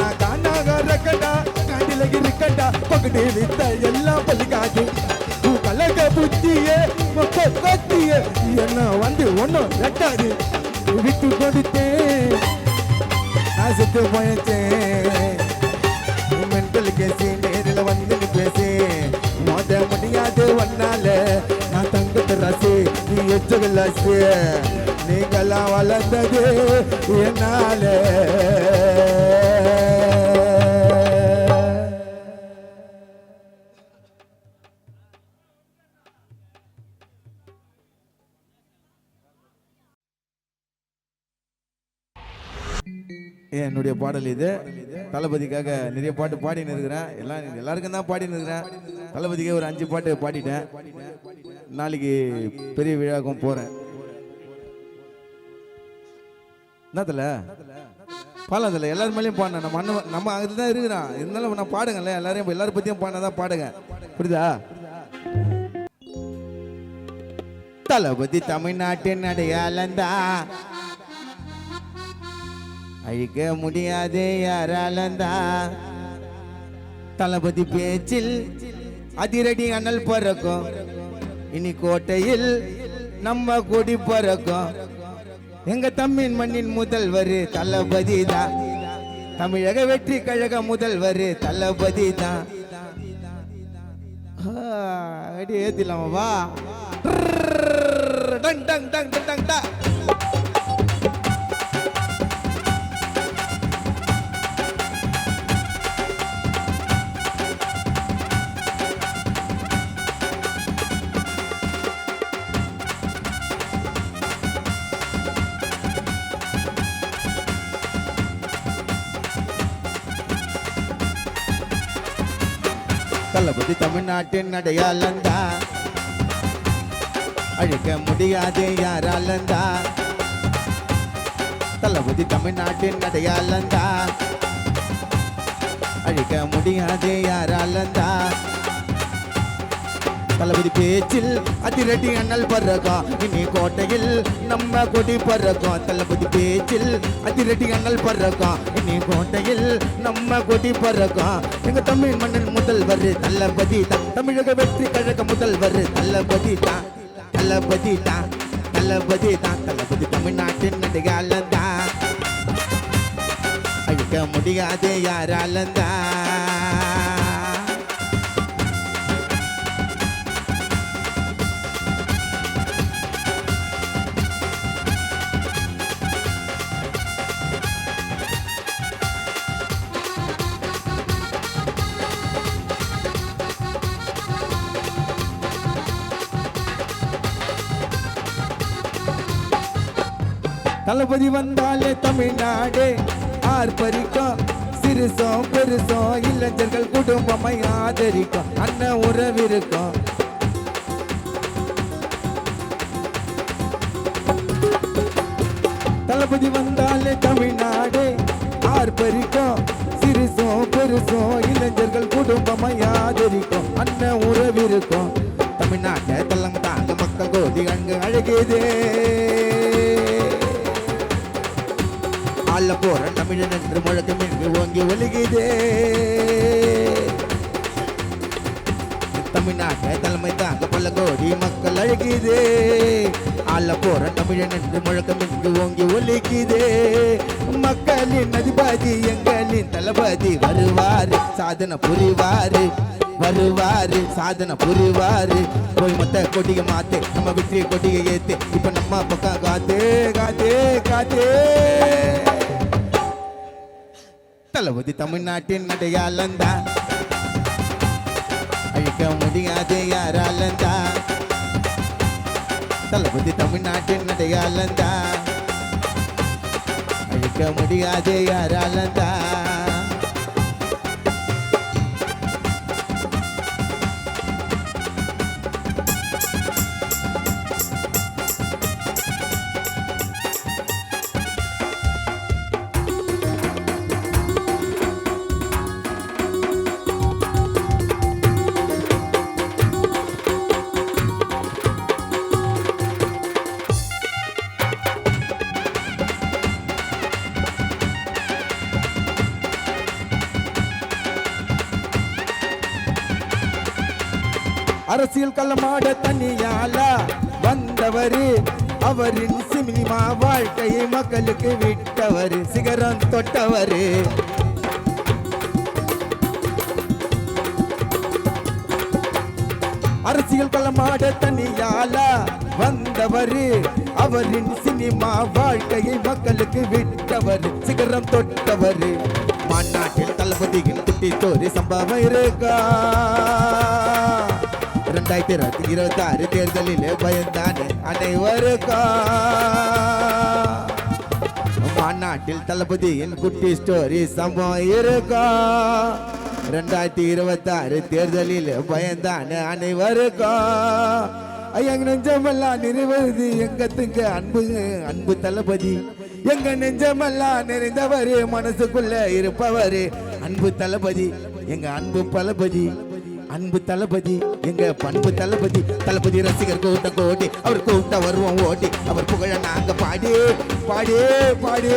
நான் காணாக இருக்கடா காண்டில இருக்கடா பகுதி வித்த எல்லாம் பலிக்காது கலக புத்தியே கத்திய என்ன வந்து ஒன்னும் ரெட்டாது விட்டு கொடுத்தேன் நான் செத்து போயச்சேன் மென்டல் கேசி நேரில் வந்து பேசி மோத முடியாது ஒன்னால நான் தங்கத்து ராசி நீ எச்ச கிளாசு நீங்களாம் வளர்ந்தது என்னால என்னுடைய பாடல் இது தளபதிக்காக நிறைய பாட்டு பாடின்னு இருக்கிறேன் எல்லாருக்கும் தான் பாடின்னு இருக்கிறேன் தளபதிக்கே ஒரு 5 பாட்டு பாடிட்டேன் நாளைக்கு பெரிய விழாக்கும் போறேன் என்னத்துல பாடல எல்லாரும் மேலேயும் பாடினேன் நம்ம அண்ணன் நம்ம அதுதான் இருக்கிறான் இருந்தாலும் நான் பாடுங்கல்ல எல்லாரும் பத்தியும் பாடினதான் பாடுங்க புரியுதா தளபதி தமிழ்நாட்டின் அடையாளந்தா அழிக்க முடியாது யாராலந்தா தளபதி பேச்சில் அதிரடி அனல் பறக்கும் இனி கோட்டையில் நம்ம கொடி பறக்கும் எங்க தமிழ் மண்ணின் முதல்வர் தளபதி தான் தமிழக வெற்றி கழக முதல்வர் தளபதி தான் அடி ஏத்திலாமா வா டங் டங் டங் டங் டங் தளபதி தமிழ்நாட்டின் அடையாளந்தா அழிக்க முடியாது யாராலந்தா தளபதி தமிழ்நாட்டின் அடையாளந்தா அழிக்க முடியாது யாராலந்தா தளபதி பேச்சில் அதிரடி அண்ணல் பறக்கும் இனி கோட்டையில் நம்ம கொடி பறக்கும் தளபதி பேச்சில் அதிரடி அண்ணல் பறக்கும் இனி கோட்டையில் நம்ம கொடி பறக்கும் எங்க தமிழ் மண்ணின் முதல்வர் தளபதி தான் தமிழக வெற்றி கழக முதல்வர் தளபதி தான் தளபதி தான் தளபதி தான் தளபதி தமிழ்நாட்டின் அடையாளந்தா அழிக்க முடியாது யாராலந்தா தளபதி வந்தாலே தமிழ்நாடு ஆர்ப்பரிக்கும் சிறுசோ பெருசோ இளைஞர்கள் குடும்பமை ஆதரிக்கும் அண்ணன் உறவிருக்கும் தளபதி வந்தாலே தமிழ்நாடு ஆர்ப்பரிக்கும் சிறுசோ பெருசோ இளைஞர்கள் குடும்பமை ஆதரிக்கும் அண்ணன் உறவிருக்கும் தமிழ்நாட்டை தள்ளம் தாங்க மக்கள் கோதி அங்கு அழகுதே ஆள போற தமிழன் என்று முழக்கம் என்று ஓங்கி ஒழுகுதே தமிழ்நாட்டை தலைமை தாங்க பல கோடி மக்கள் அழகிது. ஆள போற தமிழன் என்று முழக்கம் இங்கு ஓங்கி ஒலிக்குது. மக்களின் அதிபதி எங்களின் தளபதி வருவாரு, சாதனை புரிவாரு, வருவாரு, சாதனை புரிவாரு. போய் மொத்த கொடியை மாத்து, நம்ம வெற்றி கொடியை ஏத்து, இப்ப நம்ம பக்கம் காத்து காத்து காத்து. தளபதி தமிழ்நாட்டின் அடையாளந்தா, அழிக்க முடியாது யாராலந்தா. தளபதி தமிழ்நாட்டின் அடையாளந்தா, அழிக்க முடியாது யாராலந்தா. அரசியல் களமாட தனியால வந்தவரு, அவரின் சினிமா வாழ்க்கையை மக்களுக்கு விட்டவர், சிகரம் தொட்டவரு. அரசியல் களமாட தனியால வந்தவரு, அவரின் சினிமா வாழ்க்கையை மக்களுக்கு விட்டவர், சிகரம் தொட்டவரு. மாநாட்டில் தளபதியின் குட்டி தோரி சம்பவம் இருக்கா. 2026 தேர்தலில் பயந்தானே அனைவருக்கும். மாநாட்டில் தளபதியின் குட்டி ஸ்டோரி சம்பவம் இருக்கா. 2026 தேர்தலில் பயந்தானே அனைவருக்கும். எங்க நெஞ்சமெல்லாம் நிறைவது எங்கத்துங்க அன்பு அன்பு தளபதி. எங்க நெஞ்சமெல்லாம் நிறைந்தவரு, மனசுக்குள்ள இருப்பவரு அன்பு தளபதி. எங்க அன்பு தளபதி, அன்பு தளபதி, எங்க பண்பு தளபதி. தளபதி ரசிகர் கூட்டம் கோடி, அவர் கூட்டம் வருவோம் ஓடி, அவர் புகழ நாங்க பாடி பாடி பாடி.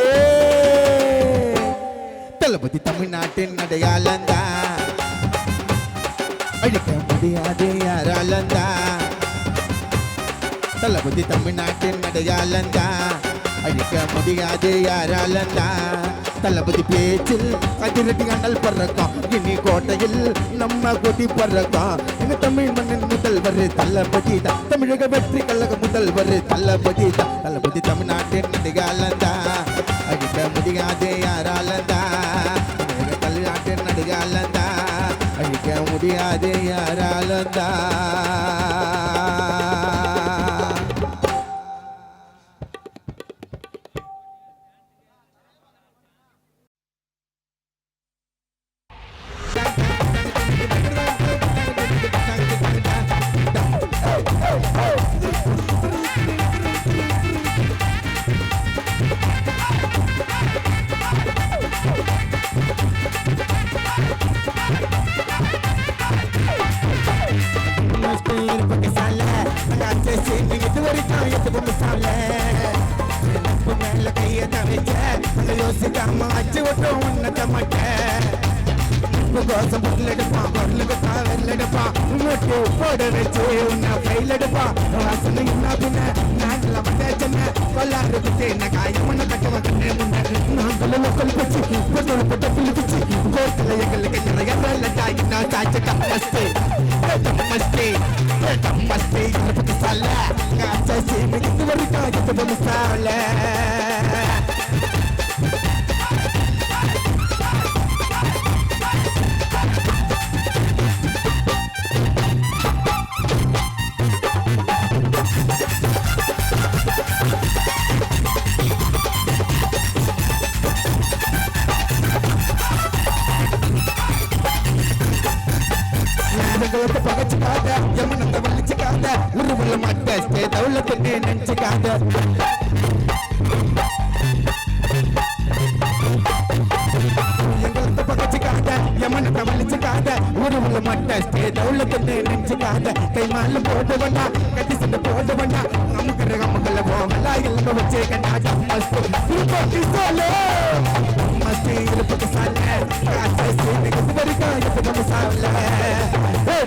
தளபதி தமிழ்நாட்டின் அடையாளந்தா, அழிக்க முடியாது யாராலந்தா. தளபதி தமிழ்நாட்டின் அடையாளந்தா, அழிக்க முடியாது யாராலந்தா. தளபதி பேச்சில் அதிரடி அனல் பறக்கும், இனி கோட்டையில் நம்ம கொடி பறக்கும். எங்க தமிழ் மண்ணின் முதல்வர் தளபதி தான், தமிழக வெற்றி கழக முதல்வர் தளபதி தான். தளபதி தமிழ்நாட்டின் அடையாளந்தா, அழிக்க முடியாது யாராலந்தா. தமிழ்நாட்டின் அடையாளந்தா, அழிக்க முடியாது யாராலந்தா.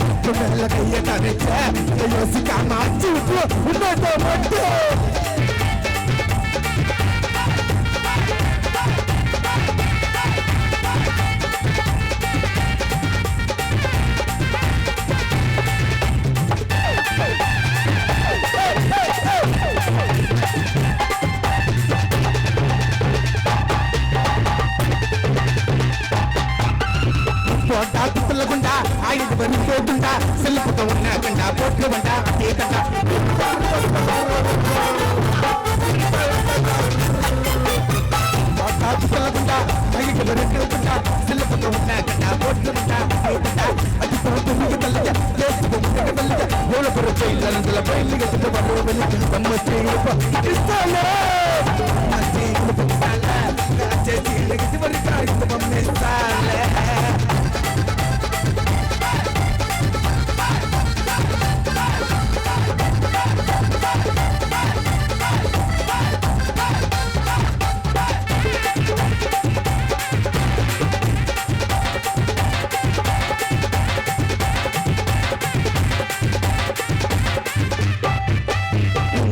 Must நட்பு மேல கைய நினைச்ச யோசிக்காம அச்சு விட்டு உன்னத மட்டும் போட்டா துப்புல குண்டா ஆயிட்டு வந்து போட்டுண்டா செல்லு புத்த ஒண்ணா கண்டா போட்டு வண்டா அதே கண்டா போட்டா துப்புல குண்டா ஆயிட்டு வந்து போட்டுண்டா செல்லு புத்த ஒண்ணா கண்டா போட்டு வண்டா அதே கண்டா அது போட்டு நீங்க தள்ளியா கேஸ் போட்டு தள்ளியா எவ்வளவு பெரிய செயல் நடந்தல பையில கிட்ட வரவே நம்ம செய்யப்ப கிறிஸ்தானே மச்சி குடும்பத்தால காச்சே எனக்கு வரக்கா இந்த மம்மே சாலே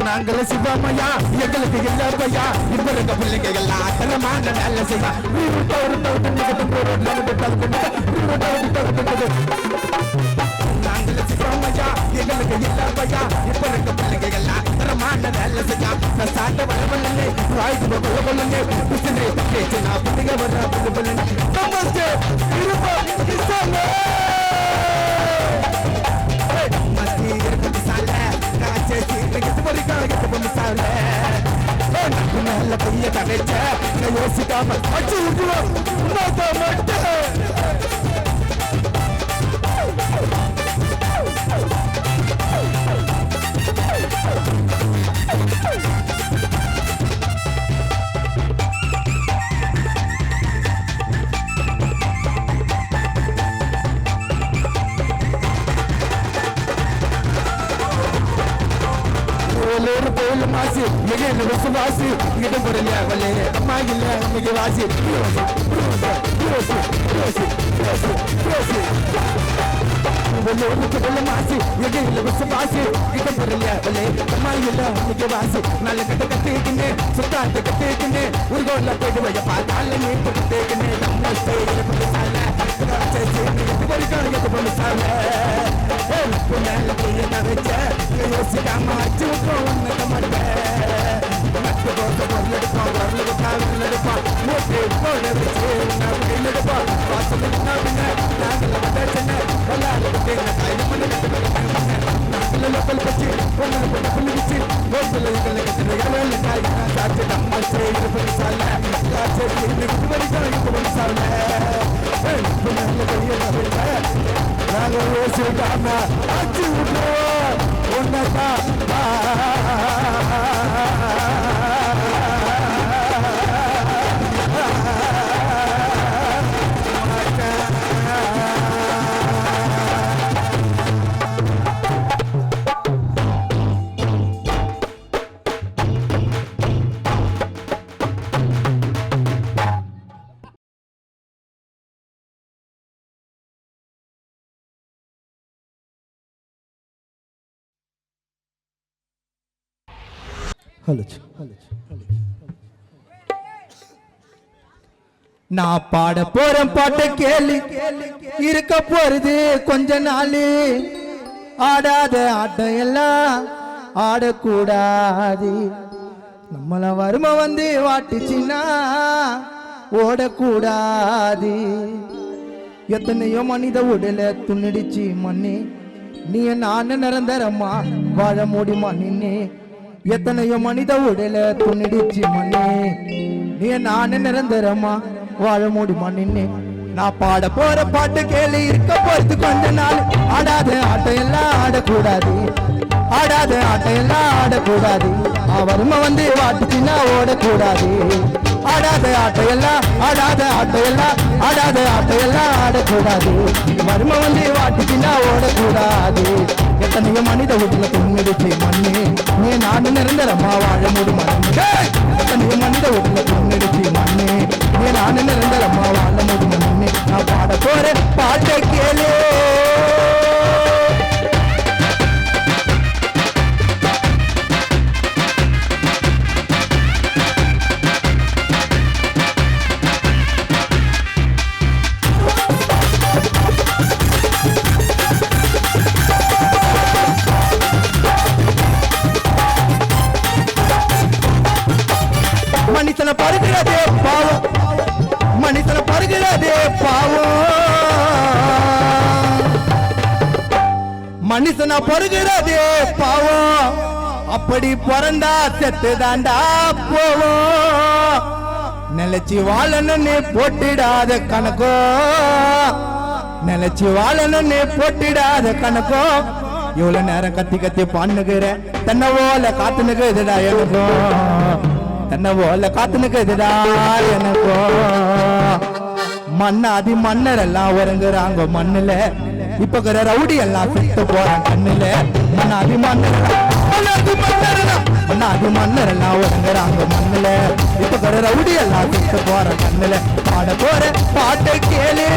நாங்கள சிவமையா எங்களுக்கு எல்லாத்தையா இப்ப இருக்க பிள்ளைங்க எல்லாம் தரமான நல்ல செய்யா நாங்கள சிவமையா எங்களுக்கு எல்லாத்தையா இப்ப இருக்க பிள்ளைங்க எல்லாம் தரமான நல்ல செய்யா சாட்ட வளவல்லே வாய்ப்பு வளவல்லே பிசினே பேச்சுனா பிள்ளைங்க வர வளவல்லே நமஸ்தே இருப்போம் கிசானே மஸ்தி இருக்கு சாலே காச்சே சீக்கிரம் நல்ல பெரிய கதைச்ச யோசிக்காம அச்சு விட்டுவோம் கோயில் மாசி எங்க விசுவாசி இடம் பொருள் அவளே அம்மா இல்ல அம்மைக்கு வாசி மாசி எங்க விசுவாசி இடம் பொருள் அவளே அம்மா இல்ல அம்மைக்கு வாசி நல்ல கட்ட கட்டிக்கின்னு சுத்தாட்டு கட்டிக்கின்னு ஒரு கோல்ல போயிட்டு வைய பார்த்தால நீ கட்டிக்கின்னு நம்ம செய்ய சால யோசிக்காம அச்சு விட்டுறோம் உன்னத மாட்டேன் நட்பு தோசை பொருள் எடுப்போம் பொருள் எடுப்போம் மூட்டை போட வச்சு கையில் எடுப்போம் வாசல் நாங்கள் சென்னை விளையாட்டு கைது பண்ணி நாங்கள் லோக்கல் பச்சு பொண்ணு பொண்ணு புள்ளிச்சு ரோட்டில் சாட்சி நம்ம செய்ய சால காட்சி இது வரைக்கும் இது சால நாங்கள் யோசிக்காம அச்சு விட்டுருவோம் உன்னதான் நான் பாட போறேன் பாட்ட கேளு இருக்க போறது கொஞ்ச நாள் ஆடாத ஆட்டம் எல்லாம் ஆடக்கூடாது நம்மள வறுமை வந்து வாட்டுச்சுன்னா ஓடக்கூடாது எத்தனையோ மனித உடல துணிடிச்சு மண்ணி நீ நானு நிரந்தரமா வாழ முடியுமா நின்னே எத்தனையோ மனித உடல துணிடிச்சு மண்ணே நீ நானு நிரந்தரமா வாழ முடியுமா நின்னே நான் பாட போற பாட்டு கேளு இருக்க போறது கொஞ்ச நாள் ஆடாத ஆட்டம் எல்லாம் ஆடக்கூடாது ஆடாத ஆட்டம் எல்லாம் ஆடக்கூடாது வறுமை வந்து வாட்டுச்சுன்னா ஓடக்கூடாது ஆடாத ஆட்டம் எல்லாம் ஆடாத ஆட்டம் எல்லாம் ஆடாத ஆட்டம் எல்லாம் ஆடக்கூடாது வறுமை வந்து வாட்டுச்சுன்னா ஓடக்கூடாது எத்தனையோ மனித வீட்டுல துணிடிச்சு மண்ணு நீ நானு நிரந்தரமா வாழ முடியுமா எத்தனையோ மனித வீட்டுல துணிடிச்சு மண்ணு நீ நானு நிரந்தரமா வாழ முடியுமா நான் பாட போற பாட்டை கேளு மனுஷனை பருகிறதே பாவம், மனுஷனை பருகிறதே பாவம், மனுஷனை பருகிறதே பாவம். அப்படி பிறந்தா செத்து தாண்டா போவோம். நிலைச்சி வாழணும்னு போட்டிடாத கணக்கோ, நிலைச்சி வாழணும்னு போட்டிடாத கணக்கோ. இவ்வளவு நேரம் கத்தி கத்தி பண்ணுகிற தன்னை போல காத்துனுக்குதுடா எனக்கும், தன்னை போல காத்துனுக்குதுடா எனக்கும். மண்ணாதி மன்னர் எல்லாம் உறங்குறாங்க மண்ணுல, இப்ப ரவுடி எல்லாம் செத்து போறான் கண்ணுல. மண்ணாதி மன்னர் மண்ணாதி மன்னர் எல்லாம் உறங்குறாங்க மண்ணுல, இப்ப ரவுடி எல்லாம் செத்து போறான் கண்ணுல. பாட போற பாட்டை கேளு,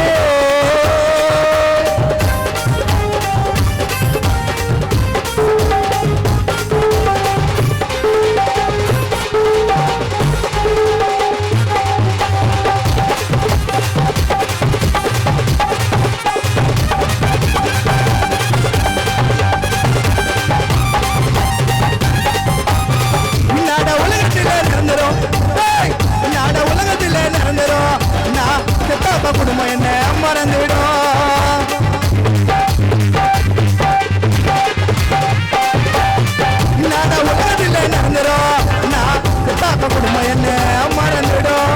குடும்பம் என்ன மறந்துவிடும். உலகத்தில் நடந்துரும், நான் குடும்பம் என்ன மறந்துவிடும்.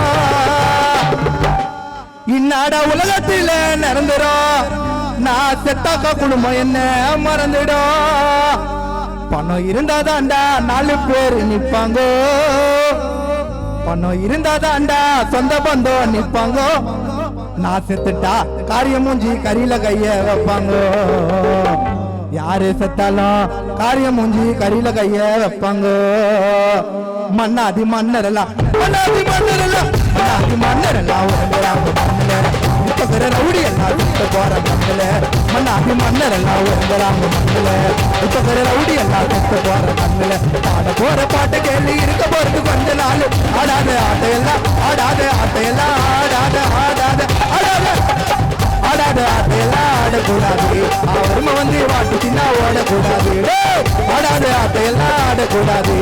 இந்நாட உலகத்தில் நடந்துரும், நான் செத்தாக்க குடும்பம் என்ன மறந்துவிடும். பணம் இருந்தாதாண்டா 4 பேர் நிப்பாங்கோ, பணம் இருந்தாதாண்டா சொந்த பந்தம் நிப்பாங்கோ. நான் செத்துட்டா காரியம் மூஞ்சி கரியில கைய வைப்பாங்க, யாரு செத்தாலும் காரியம் மூஞ்சி கரியில கைய வைப்பாங்க. மண்ணாதி மன்னரெல்லாம் மண்ணாதி மன்னரெல்லாம் மண்ணாதி மன்னரெல்லாம் உறங்குறாங்க மண்ணுல, இப்ப ரவுடி எல்லாம் செத்து போற மண்ணுல. மண்ணாதி மன்னரெல்லாம் உறங்குறாங்க மண்ணுல, இப்ப ரவுடி எல்லாம் செத்து போற மண்ணுல. பாட போற பாட்டை கேள்வி இருக்க போறது கொஞ்ச நாள். ஆடாத ஆட்டையெல்லாம் ஆடாத ஆட்டையெல்லாம் ஆடாத ஆடாத ஆடாத ஆடாத ஆட்டையெல்லாம் ஆடக்கூடாது. அவரும வந்து வாட்டு சின்ன ஓடக்கூடாது. ஆடாத ஆட்டையெல்லாம் ஆடக்கூடாது.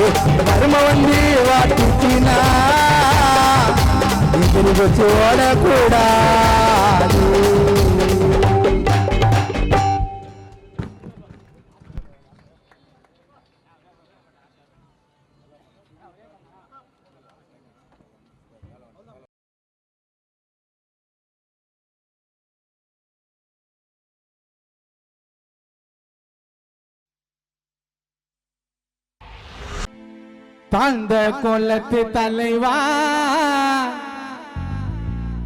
வரும வந்து வாட்டு சின்ன எதிரி வச்சு ஓடக்கூடாது. தாழ்ந்த கோலத்து தலைவா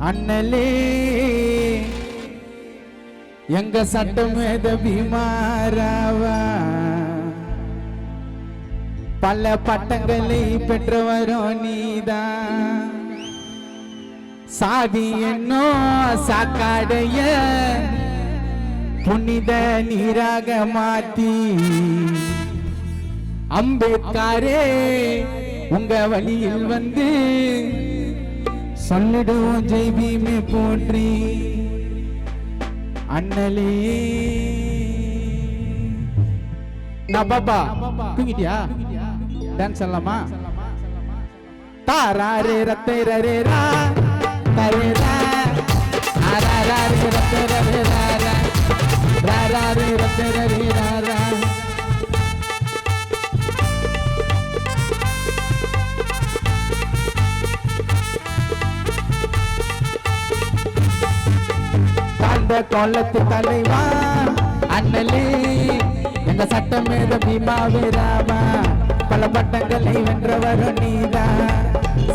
அண்ணலே, எங்க சட்டமேத பீமாராவா, பல பட்டங்களை பெற்றவரும் நீதான். சாதி என்னோ சாக்காடைய புனித நீராக மாத்தி, அம்பேத்கரே உங்க வழியில் வந்து சொல்லிடுவோம் ஜெய் பீமே போற்றி. அண்ணலே நான் பாபா தூங்கிட்டியா? டான்ஸ் ஆடலாமா? தாராரே ரத்தே ரரே ரா தரே ரா ஆராரே ரத்தே ரரே ரா ரா ராரே ரத்தே ரரே ரா ரா. தாழ்ந்த கோலத்து தலைவா அண்ணலே, எங்க சட்டமேத பீமாவிராவா, பல பட்டங்களை வென்றவரும் நீதான்.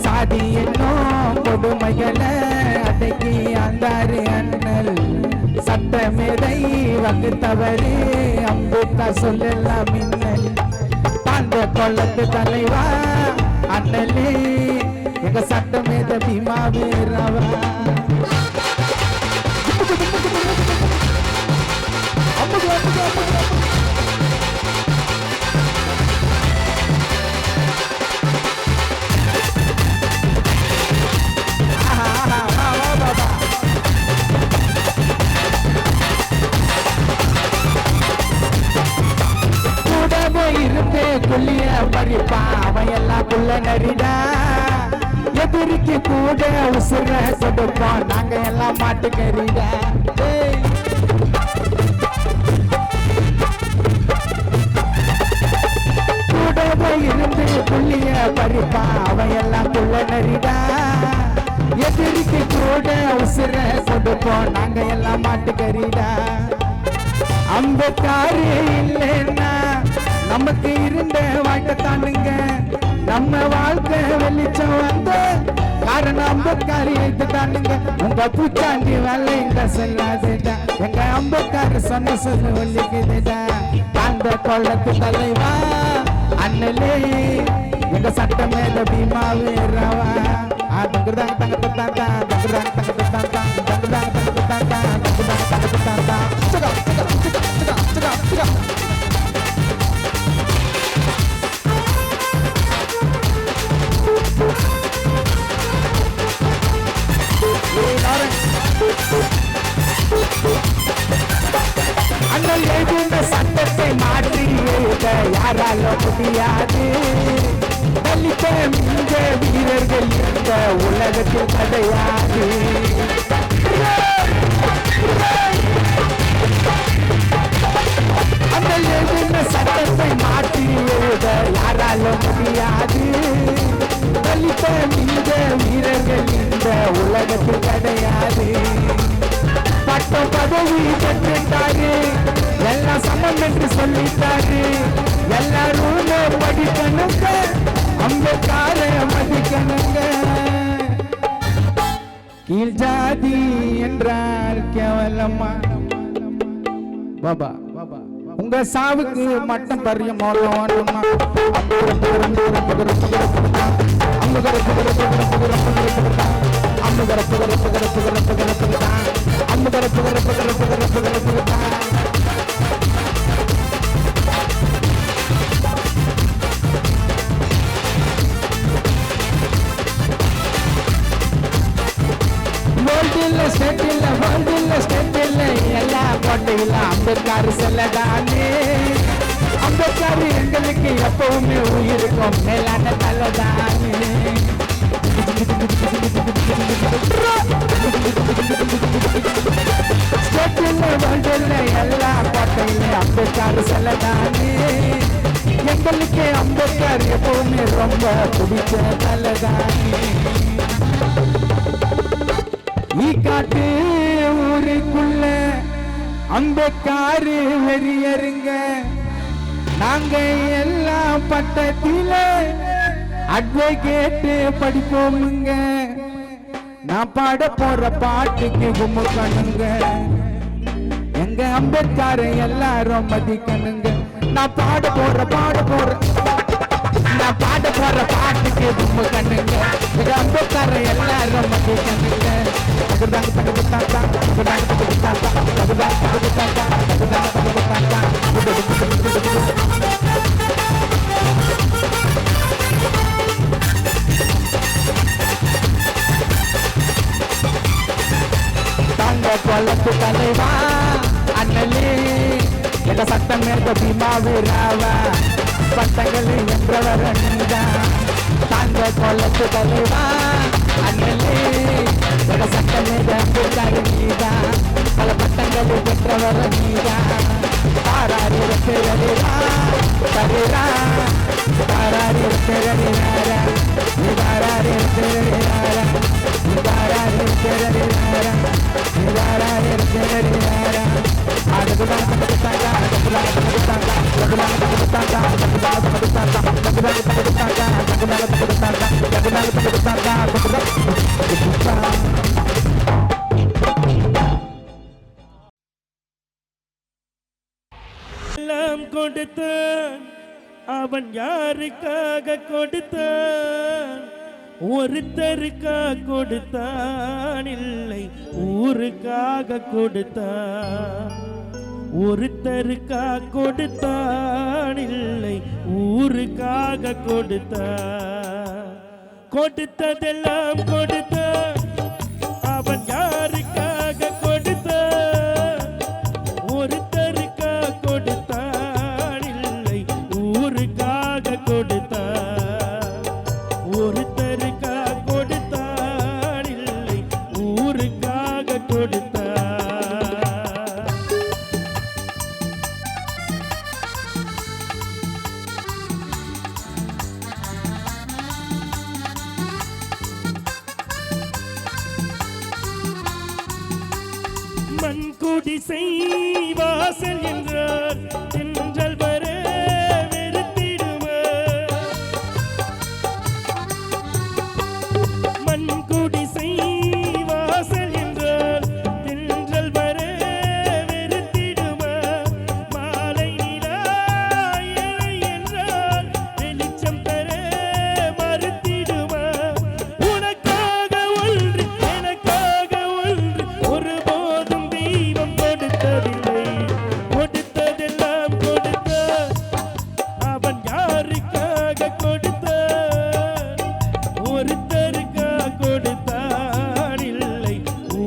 சாதி என்னும் கொடுமைகளை அடக்கி ஆண்டாரு அண்ணல், சட்டமேதை வகுத்தவரே அம்பேத்கர் சொல்லலாம் மின்னல். தாழ்ந்த கோலத்து தலைவா அண்ணலே, எங்க சட்டமேத பீமாவிராவா. கூடவே இருந்தே குள்ளிய பறிப்பா, அவன் எல்லாம் குள்ள நரிடா. எதிரிக்கு கூட உசுர கொடுப்போம் நாங்க எல்லாம் மாட்டுக்கறிட. கூடவே இருந்து புள்ளிய பறிப்பா அவன் எல்லாம் குள்ள நரிடா. எதிரிக்கு கூட உசுர கொடுப்போம் நாங்க எல்லாம் மாட்டுக்கறிடா. அம்பக்காரு இல்லைன்னா நமக்கு இருந்த வாழ்க்கைத்தானுங்க. நம்ம வாழ்க்கை வெளிச்சம் வந்த காரணம் அம்பக்காரி தானுங்க. உங்க பூச்சாண்டி வேலை இங்க சொல்லாதுடா. எங்க அம்பக்காரு சொன்ன சொல்லு ஒல்லிக்குதுடா. அந்த கொள்ளத்து தலைவா அண்ணலே எங்க சட்ட மேல பீமா வீரவா. தங்குதாங்க தங்கத்து தாத்தா தங்குதாங்க தங்கத்து தாத்தா தங்குதாங்க தங்கத்து தாத்தா தங்குதாங்க தங்கத்து தாத்தா. அண்ணல் எழுந்த சட்டத்தை மாற்றி எழுத யாரால முடியாது. தலித்த மிஞ்ச வீரர்கள் இந்த உலகத்தில் கிடையாது. அண்ணல் எழுந்த சட்டத்தை மாற்றி எழுத யாரால முடியாது. தலித்த மிஞ்ச வீரர்கள் இந்த உலகத்தில் கிடையாது. பட்டம் பதவி பெற்றுட்டாரு எல்லாம் சமம் என்று சொல்லிட்டாரு. எல்லாரும் படிக்கணுங்க அம்பேத்கர மதிக்கணுங்க. கீழ் ஜாதி என்றால் கேவலமா பாபா உங்க சாவுக்கு மட்டும் பரிய மோளமா. எல்லா கோட்டையில் அம்பேத்கர் செல்லதானே. அம்பேத்கர் எங்களுக்கு எப்பவுமே உயிருக்கும் மேலான தலைதானே. எல்லா கோட்டையில் அம்பேத்கர் செல்லதானே. எங்களுக்கு அம்பேத்கர் எப்பவுமே ரொம்ப பிடிச்ச தலைதானே. காட்டு ஊருக்குள்ள அம்பேத்கர் வெறியருங்க. நாங்க எல்லாம் பட்டத்தில அட்வொகேட் படிப்போமுங்க. நான் பாட போற பாட்டுக்கு கும்முக்கணுங்க. எங்க அம்பேத்கர் எல்லாரும் மதிக்கணுங்க. நான் பாட போற பாட்டுக்கு கும்முக்கணுங்க. எங்க அம்பேத்கர் எல்லாரும் மதிக்கணுங்க. தங்க கொள்ளத்து தலைவா அண்ணலே எங்க சட்டம் மேற்க பீமா வீராவா. பட்டங்கள் என்றவர் நீதா. தங்க கொள்ளத்து தலைவா அண்ணலே எங்க சட்டம் மேற்க அம்பேத்கர் நீதா. பல பட்டங்களை பெற்றவர் நீதா. தாராரி இருக்கிறா தருரா தாராரி இருக்கிறாரா நீ தாராரி இருக்கிறாரா நீ தாராரி இருக்கிறாரா நீ தாராரி இருக்கிறாரா. அதுதான் தங்கத்தாங்க அதுதான் தங்கத்தாங்க அதுதான் தங்கத்தாங்க அதுதான் தங்கத்தாங்க அதுதான் தங்கத்தாங்க அதுதான் தங்கத்தாங்க அதுதான் தங்கத்தாங்க. எல்லாம் கொடுத்தான் அவன் யாருக்காக கொடுத்தான். ஒருத்தருக்காக கொடுத்தான் இல்லை ஊருக்காக கொடுத்தான். ஒருத்தருக்காக கொடுத்தான் இல்லை ஊருக்காக கொடுத்தான். கொடுத்ததெல்லாம் கொடுத்தான் அவன் யாருக்காக கொடுத்தான். ஒருத்தருக்காக கொடுத்தான் இல்லை ஊருக்காக கொடுத்தான். ஒருத்தருக்காக குடிசை வாசல் என்றார் தென்றல் வர வெறுத்திடுமா மண் குடிசை வாசல் என்றார் தென்றல் வர வெறுத்திடுமா மாலை நிலா ஏழை என்றால் வெளிச்சம் தர மறுத்திடுமா உனக்காக ஒன்று எனக்காக ஒன்று ஒருபோதும் தெய்வம் கொடுத்ததில்லை கொடுத்ததெல்லாம் கொடுத்த அவன் யாருக்காக கொடுத்தான் ஒருத்தருக்காக கொடுத்தான் இல்லை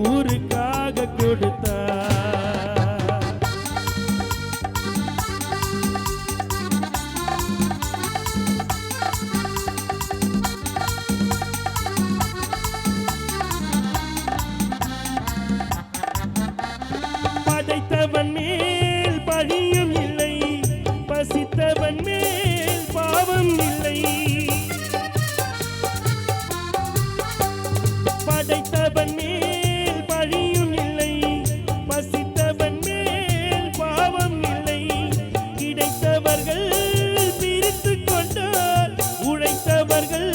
ஊருக்காக கொடுத்தான் படைத்தவன் மேல் பழியும் இல்லை பசித்தவன் மேல் பாவம் இல்லை படைத்தவன் மேல் பழியும் இல்லை பசித்தவன் மேல் பாவம் இல்லை கிடைத்தவர்கள் பிரித்துக் கொண்டார் உழைத்தவர்கள்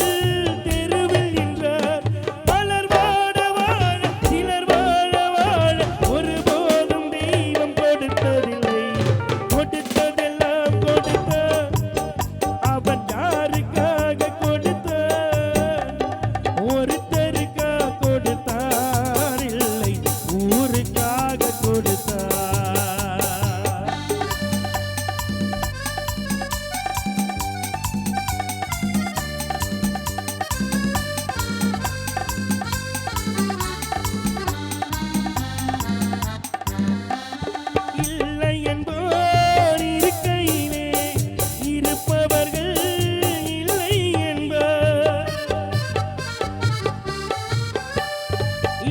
தெருவில் நின்றார் பலர் வாழ வாழ சிலர் வாழ வாழ ஒருபோதும் தெய்வம் கொடுத்ததில்லை கொடுத்ததெல்லாம் கொடுத்த அவன் யாருக்காக கொடுத்தான் ஒருத்தருக்காக கொடுத்தான் இல்லை ஊருக்காக கொடுத்தான் இல்லை என்போர் இருக்கையிலே இருப்பவர்கள் இல்லை என்பார்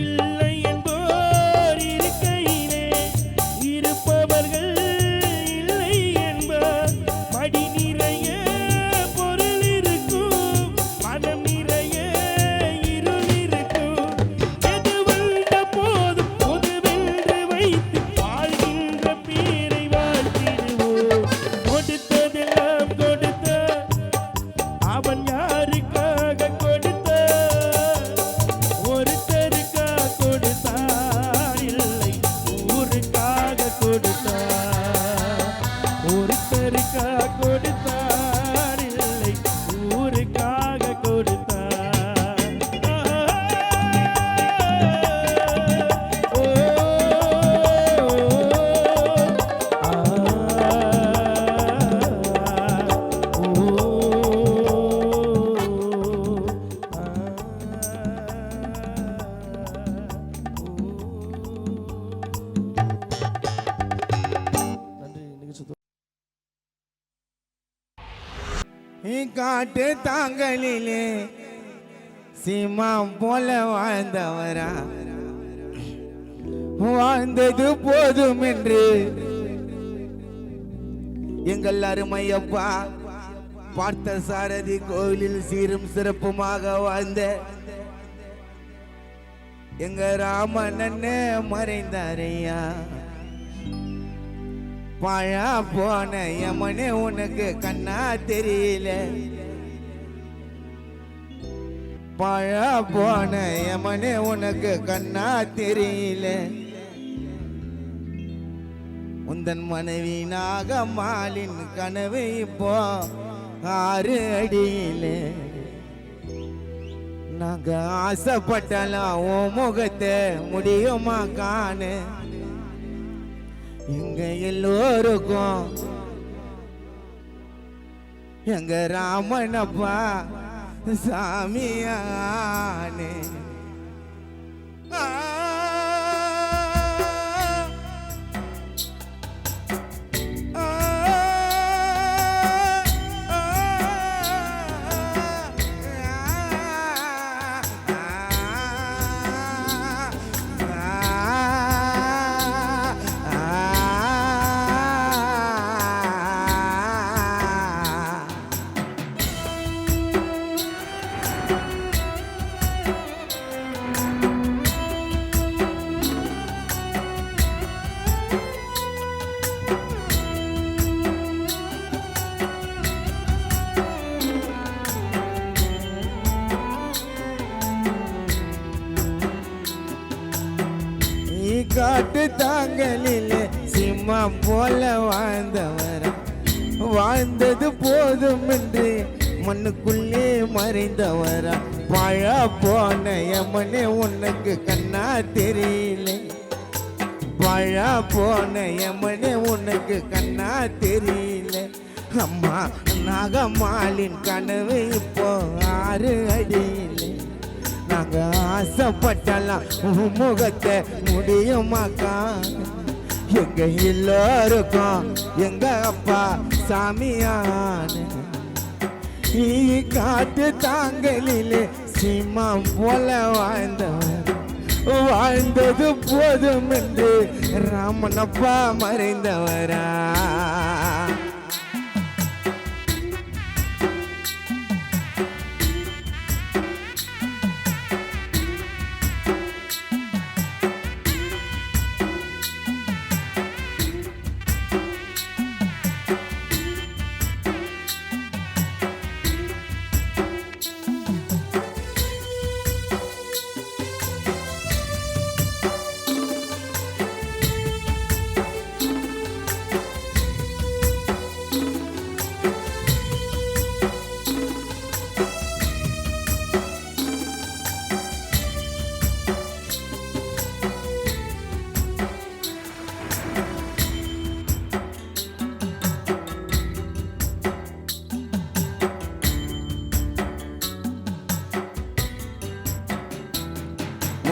இல்லை என்போர் இருக்கையிலே இருப்பவர்கள் இல்லை என்பார் மடி நிறைய பொருள் இருக்கும் மனம் நிறைய இருள் இருக்கும் எது வந்த போதும் பொதுவென்று வைத்து வாழ்கின்ற பேரை வாழ்த்திடுவோம் கொடுத்ததெல்லாம் கொடுத்த அவன் யாருக்காக கொடுத்தான் ஒருத்தருக்காக கொடுத்தான் இல்லை ஊருக்காக கொடுத்தான் ஒருத்தருக்காக கொடுத்தான் இல்லை ஊருக்காக கொடுத்தான் ஓ காட்டு தாங்களிலே சீமான் போல வாழ்ந்தவரா வாழ்ந்தது போதும் என்று எங்கள் அருமையப்பா பார்த்த சாரதி கோவிலில் சீரும் சிறப்புமாக வாழ்ந்த எங்க ராமன் மறைந்தாரையா பழா போன யமனே உனக்கு கண்ணா தெரியல பழா போன யமனே உனக்கு கண்ணா தெரியல உந்தன் மனைவி நாகம்மாளின் கனவு இப்போ 6 அடியில நாங்க ஆசைப்பட்டலாம் ஓ முகத்தை முடியுமா காணு எங்க எல்லோருக்கும் எங்க ராமனப்பா சாமியானே காட்டு தாங்கலிலே சிம்மம் போல வாழ்ந்தவரா வாழ்ந்தது போதும் என்று மண்ணுக்குள்ளே மறைந்தவரா பழா போன யமனே உனக்கு கண்ணா தெரியல பழா போன யமனே உனக்கு கண்ணா தெரியல அம்மா நாகம்மாளின் கனவு இப்போ 6 அடியிலே நாங்க ஆசைப்பட்டலாம் முகத்தை முடியுமாக்கா எங்க எல்லாருக்கும் எங்க அப்பா சாமியான காட்டு தாங்கலிலே சிம்மம் போல வாழ்ந்தவர் வாழ்ந்தது போதும் என்று ராமனப்பா மறைந்தவரா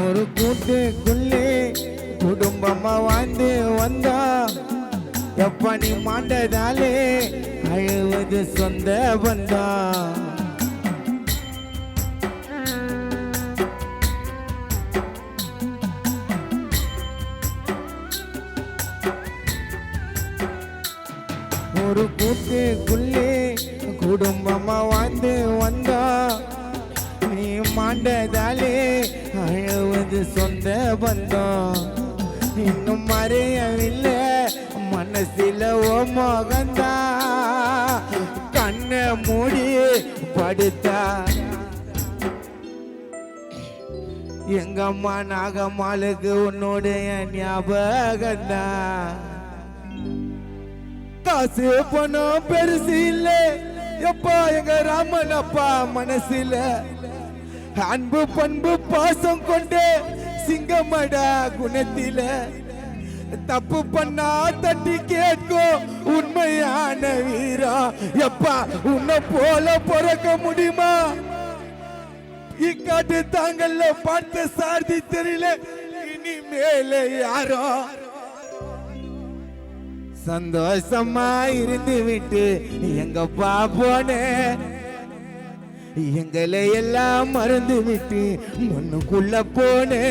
ஒரு கூட்டுக்குள்ளே குடும்பமா வாழ்ந்து வந்தா எப்ப நீ மாண்டதாலே அழுவது சொந்த பந்தா ஒரு கூட்டுக்குள்ளே குடும்பமா வாழ்ந்து வந்தா நீ மாண்டதாலே அழுவது சொந்த பந்தம் இன்னும் மறையவில்லை மனசில ஓ மோகந்தா கண்ணை மூடி படுத்தா எங்க அம்மா நாகம்மாளுக்கு உன்னுடைய ஞாபகந்தா காசு பணம் பெருசு இல்லை எப்பா எங்க ராமன் அப்பா மனசுல அன்பு பண்பு பாசம் கொண்டு சிங்கமடா குணத்தில தப்பு பண்ணா தட்டி கேட்கும் உண்மையான வீரா எப்பா உன்னை போல பிறக்க முடியுமா இக்காட்டு தாங்கல்ல பார்த்த சார்தி தெரியல இனிமேல யாரோ சந்தோஷமா இருந்து விட்டு எங்கப்பா போனே எங்களை எல்லாம் மறந்து விட்டு மண்ணுக்குள்ள போனே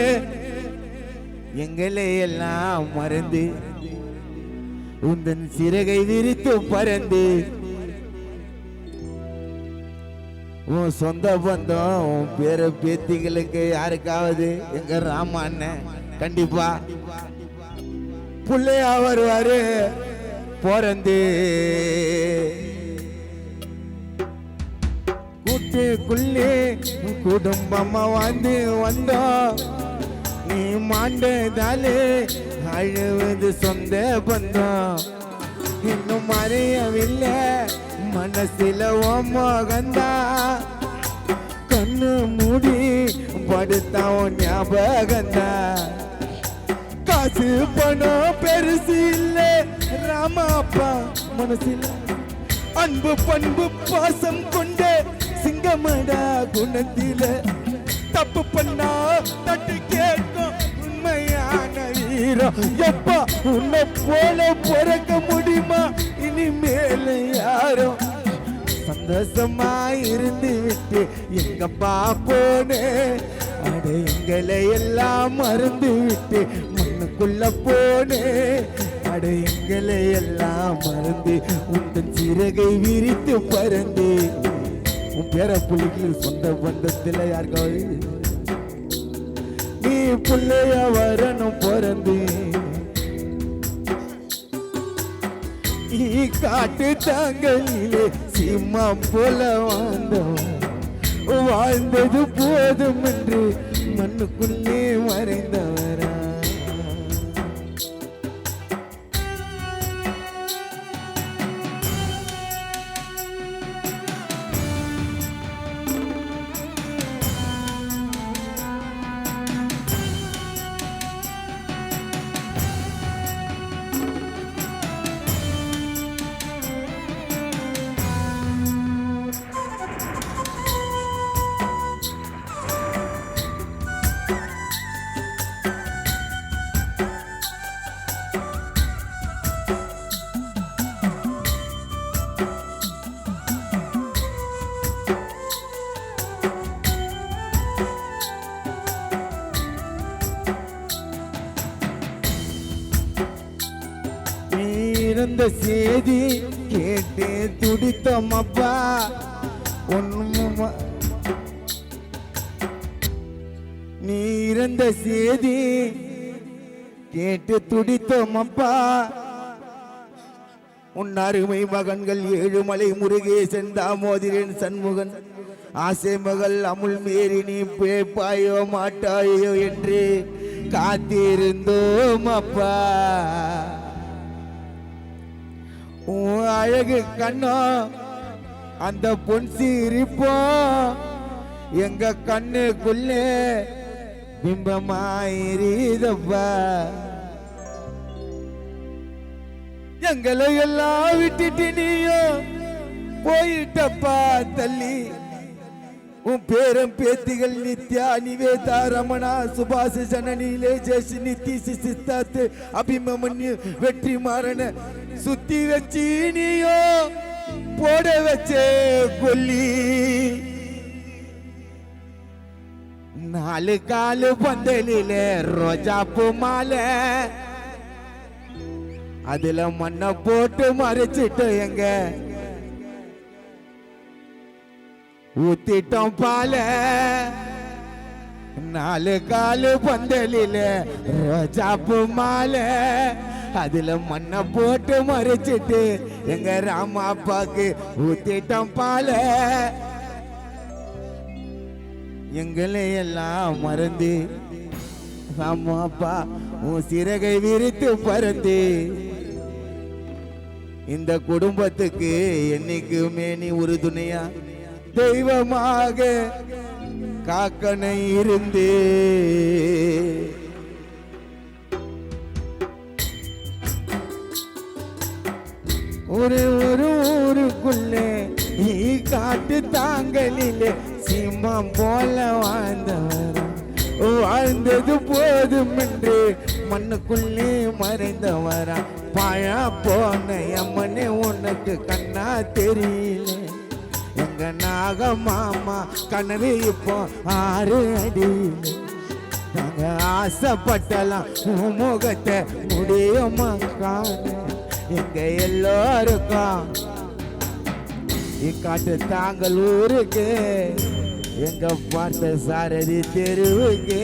எங்களை எல்லாம் மறந்து உந்தன் சிறகை விரித்து பறந்து உன் சொந்த பந்தம் உன் பேர பேத்திகளுக்கு யாருக்காவது எங்க ராமா அண்ணன் கண்டிப்பா புள்ளையா வருவாரு பிறந்து கூட்டுக்குள்ளே குடும்பமா வந்து வந்தோம் நீ மாண்டதாலே அழுவது சொந்த பந்தம் இன்னும் மறையவில்லை மனசில ஓ மோகந்தா கண்ணு மூடி படுத்தா ஞாபகந்தா காசு பணம் பெருசு இல்லை ராமா அப்பா மனசில அன்பு பண்பு பாசம் கொண்டு சிங்கமடா குணத்தில தப்பு பண்ணா தட்டி கேட்கும் உண்மையான வீரம் எப்பா உன்னை போல பிறக்க முடியுமா இனிமேல யாரும் சந்தோஷமா இருந்து விட்டு எங்க பாப்போனே அட எங்களை எல்லாம் மறந்து விட்டு மண்ணுக்குள்ள போனே அட எங்களை எல்லாம் மறந்து உந்தன் சிறகை விரித்து பறந்து உன் பேர புள்ளிக்கு சொந்த பந்தத்தில் யாருக்காவது நீ பிள்ளைய வரணும் பிறந்து காட்டு தாங்கலிலே சிம்மம் போல வாழ்ந்தது போதும் என்று மண்ணுக்குள்ளே மறைந்தவரா இறந்த செய்தி கேட்டு துடித்தோம் அப்பா நீ இறந்த செய்தி கேட்டு துடித்தோம் அப்பா உன் அருமை மகன்கள் ஏழுமலை முருகேசன் தாமோதிரன் சண்முகன் ஆசை மகள் அமுல் மீறி நீ பேப்பாயோ மாட்டாயோ என்று காத்திருந்தோம் அப்பா உன் அழகு கண்ணோ அந்த பொன் சிரிப்போ எங்க கண்ணுக்குள்ளே பிம்பமாயிருதப்பா எங்களை எல்லாம் விட்டுட்டு நீயோ போயிட்டப்பா தள்ளி உன் பேரம் பேத்திகள் நித்யா நிவேதா ரமணா சுபாஷ் ஜனனிலே ஜெஷ் நிதிஷ் சித்தார்த் அபிமன்யு வெற்றி மாறன சுத்தி வச்சு நீயோ போட வச்சே கொல்லி நாலு காலு பந்தலிலே ரோஜாப்பூ மாலை அதுல மண்ணை போட்டு மறைச்சிட்டு எங்க ஊத்திட்டோம் பால நாலு காலு பந்தலில ரோஜாப்பு மாலை அதுல மண்ணை போட்டு மறைச்சிட்டு எங்க ராமா அப்பாக்கு ஊத்திட்டோம் பால எங்களை எல்லாம் மறந்து ராமா அப்பா உன் சிறகை விரித்து பறந்து இந்த குடும்பத்துக்கு என்னைக்குமே நீ ஒரு துணையா தெய்வமாக காக்கனை இருந்து ஒரு ஊருக்குள்ளே நீ காட்டு தாங்கலிலே சிம்மம் போல வாழ்ந்தது போதும் என்று மண்ணுக்குள்ளே மறைந்தவரா பாழா போன அம்மனே உனக்கு கண்ணா தெரியல எங்க நாக மாமா கனவு இப்போ 6 அடியில் நாங்க ஆசைப்பட்டலாம் முகத்தை முடியுமா காண எங்க எல்லோருக்கும் இக்காட்டு தாங்கள் ஊருக்கு எங்க பார்த்த சாரதி தெருவுக்கு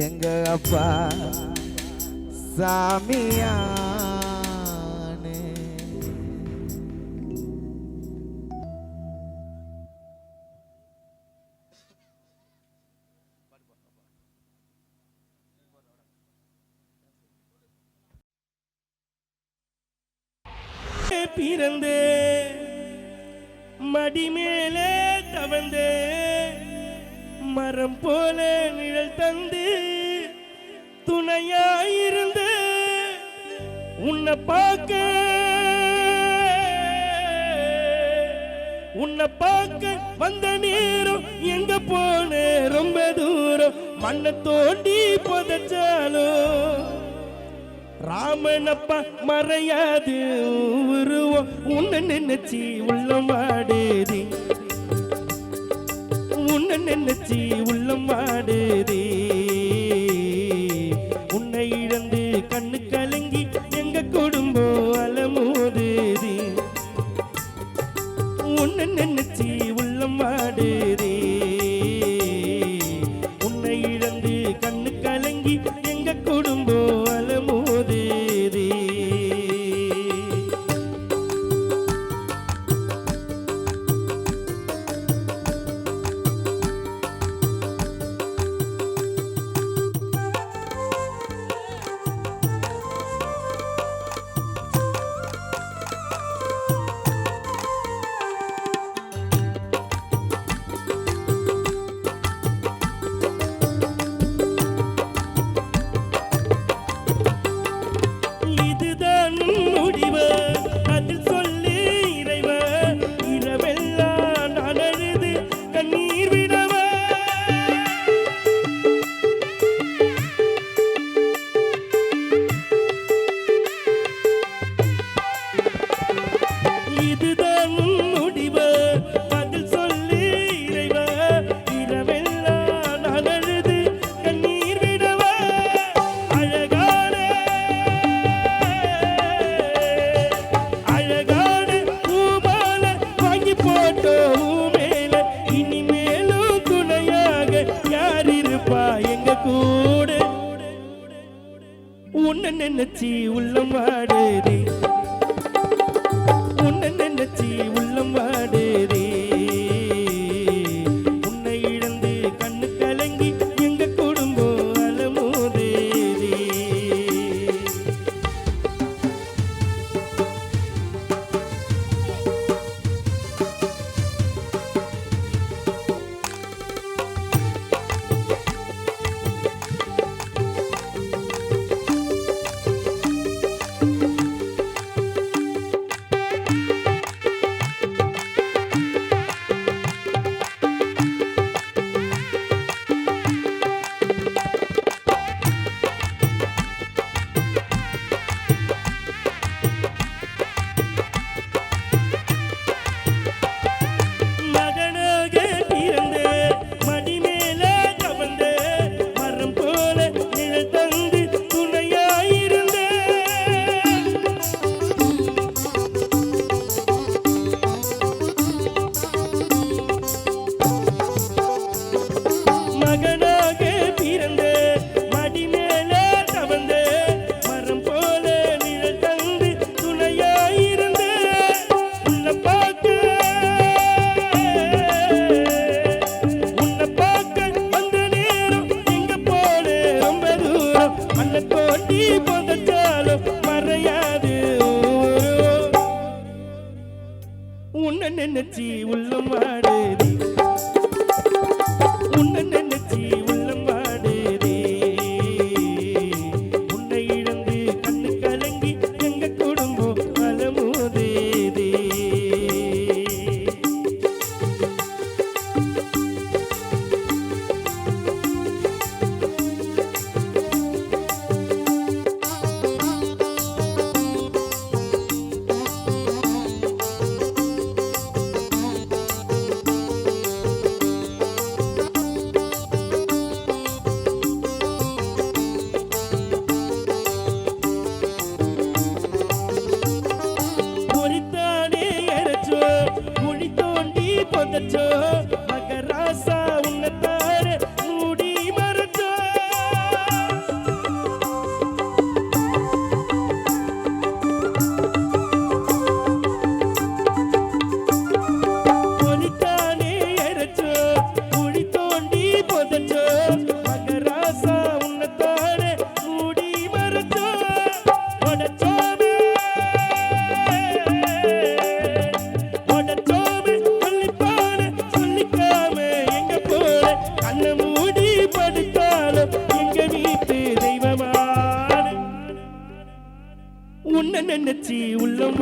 எங்க அப்பா சாமியானே பிறந்தே மடி மேலே தவந்தே மரம் போல நிழல் தந்து துணையாயிருந்து உன்னை பார்க்க வந்த நேரம் எங்க போன ரொம்ப தூரம் மண்ணை தோண்டி புதைச்சாலும் ராமனப்பா மறையாது உருவம் உன்னை நினைச்சி உள்ளம் வாடுதே உன்னை நினைச்சி உள்ளம் வாடுதே உன்னை இழந்து கண்ணு கலங்கி எங்க குடும்பம் அலமோதுதே உன்னை நினைச்சி உள்ளம் வாடுதே உன்னை இழந்து கண்ணு கலங்கி எங்க குடும்பம் அலமோதுதே கூட உன்னை நினைச்சி உள்ளம் வாடுதே உன்னை நினைச்சி உள்ளம் வாடுதே உன்னை இழந்து கண்ணு கலங்கி எங்க குடும்பம் அலமோதே உன்னை நினைச்சி உள்ளம் வாடுதே உன்னை நினைச்சி உள்ளம் வாடுதே உன்னை இழந்து கண்ணு கலங்கி எங்க குடும்பம் அலமோதேதே பொதச்சோ மகராசா உன்னை தார மூடி மறைச்சோ பொலித்தானே எரச்சோ குழி தோண்டி பொதச்சோ மகராசா உன்னை தார மூடி மறைச்சோ உடச்சோமே உன்னை நினைச்சி உள்ளம்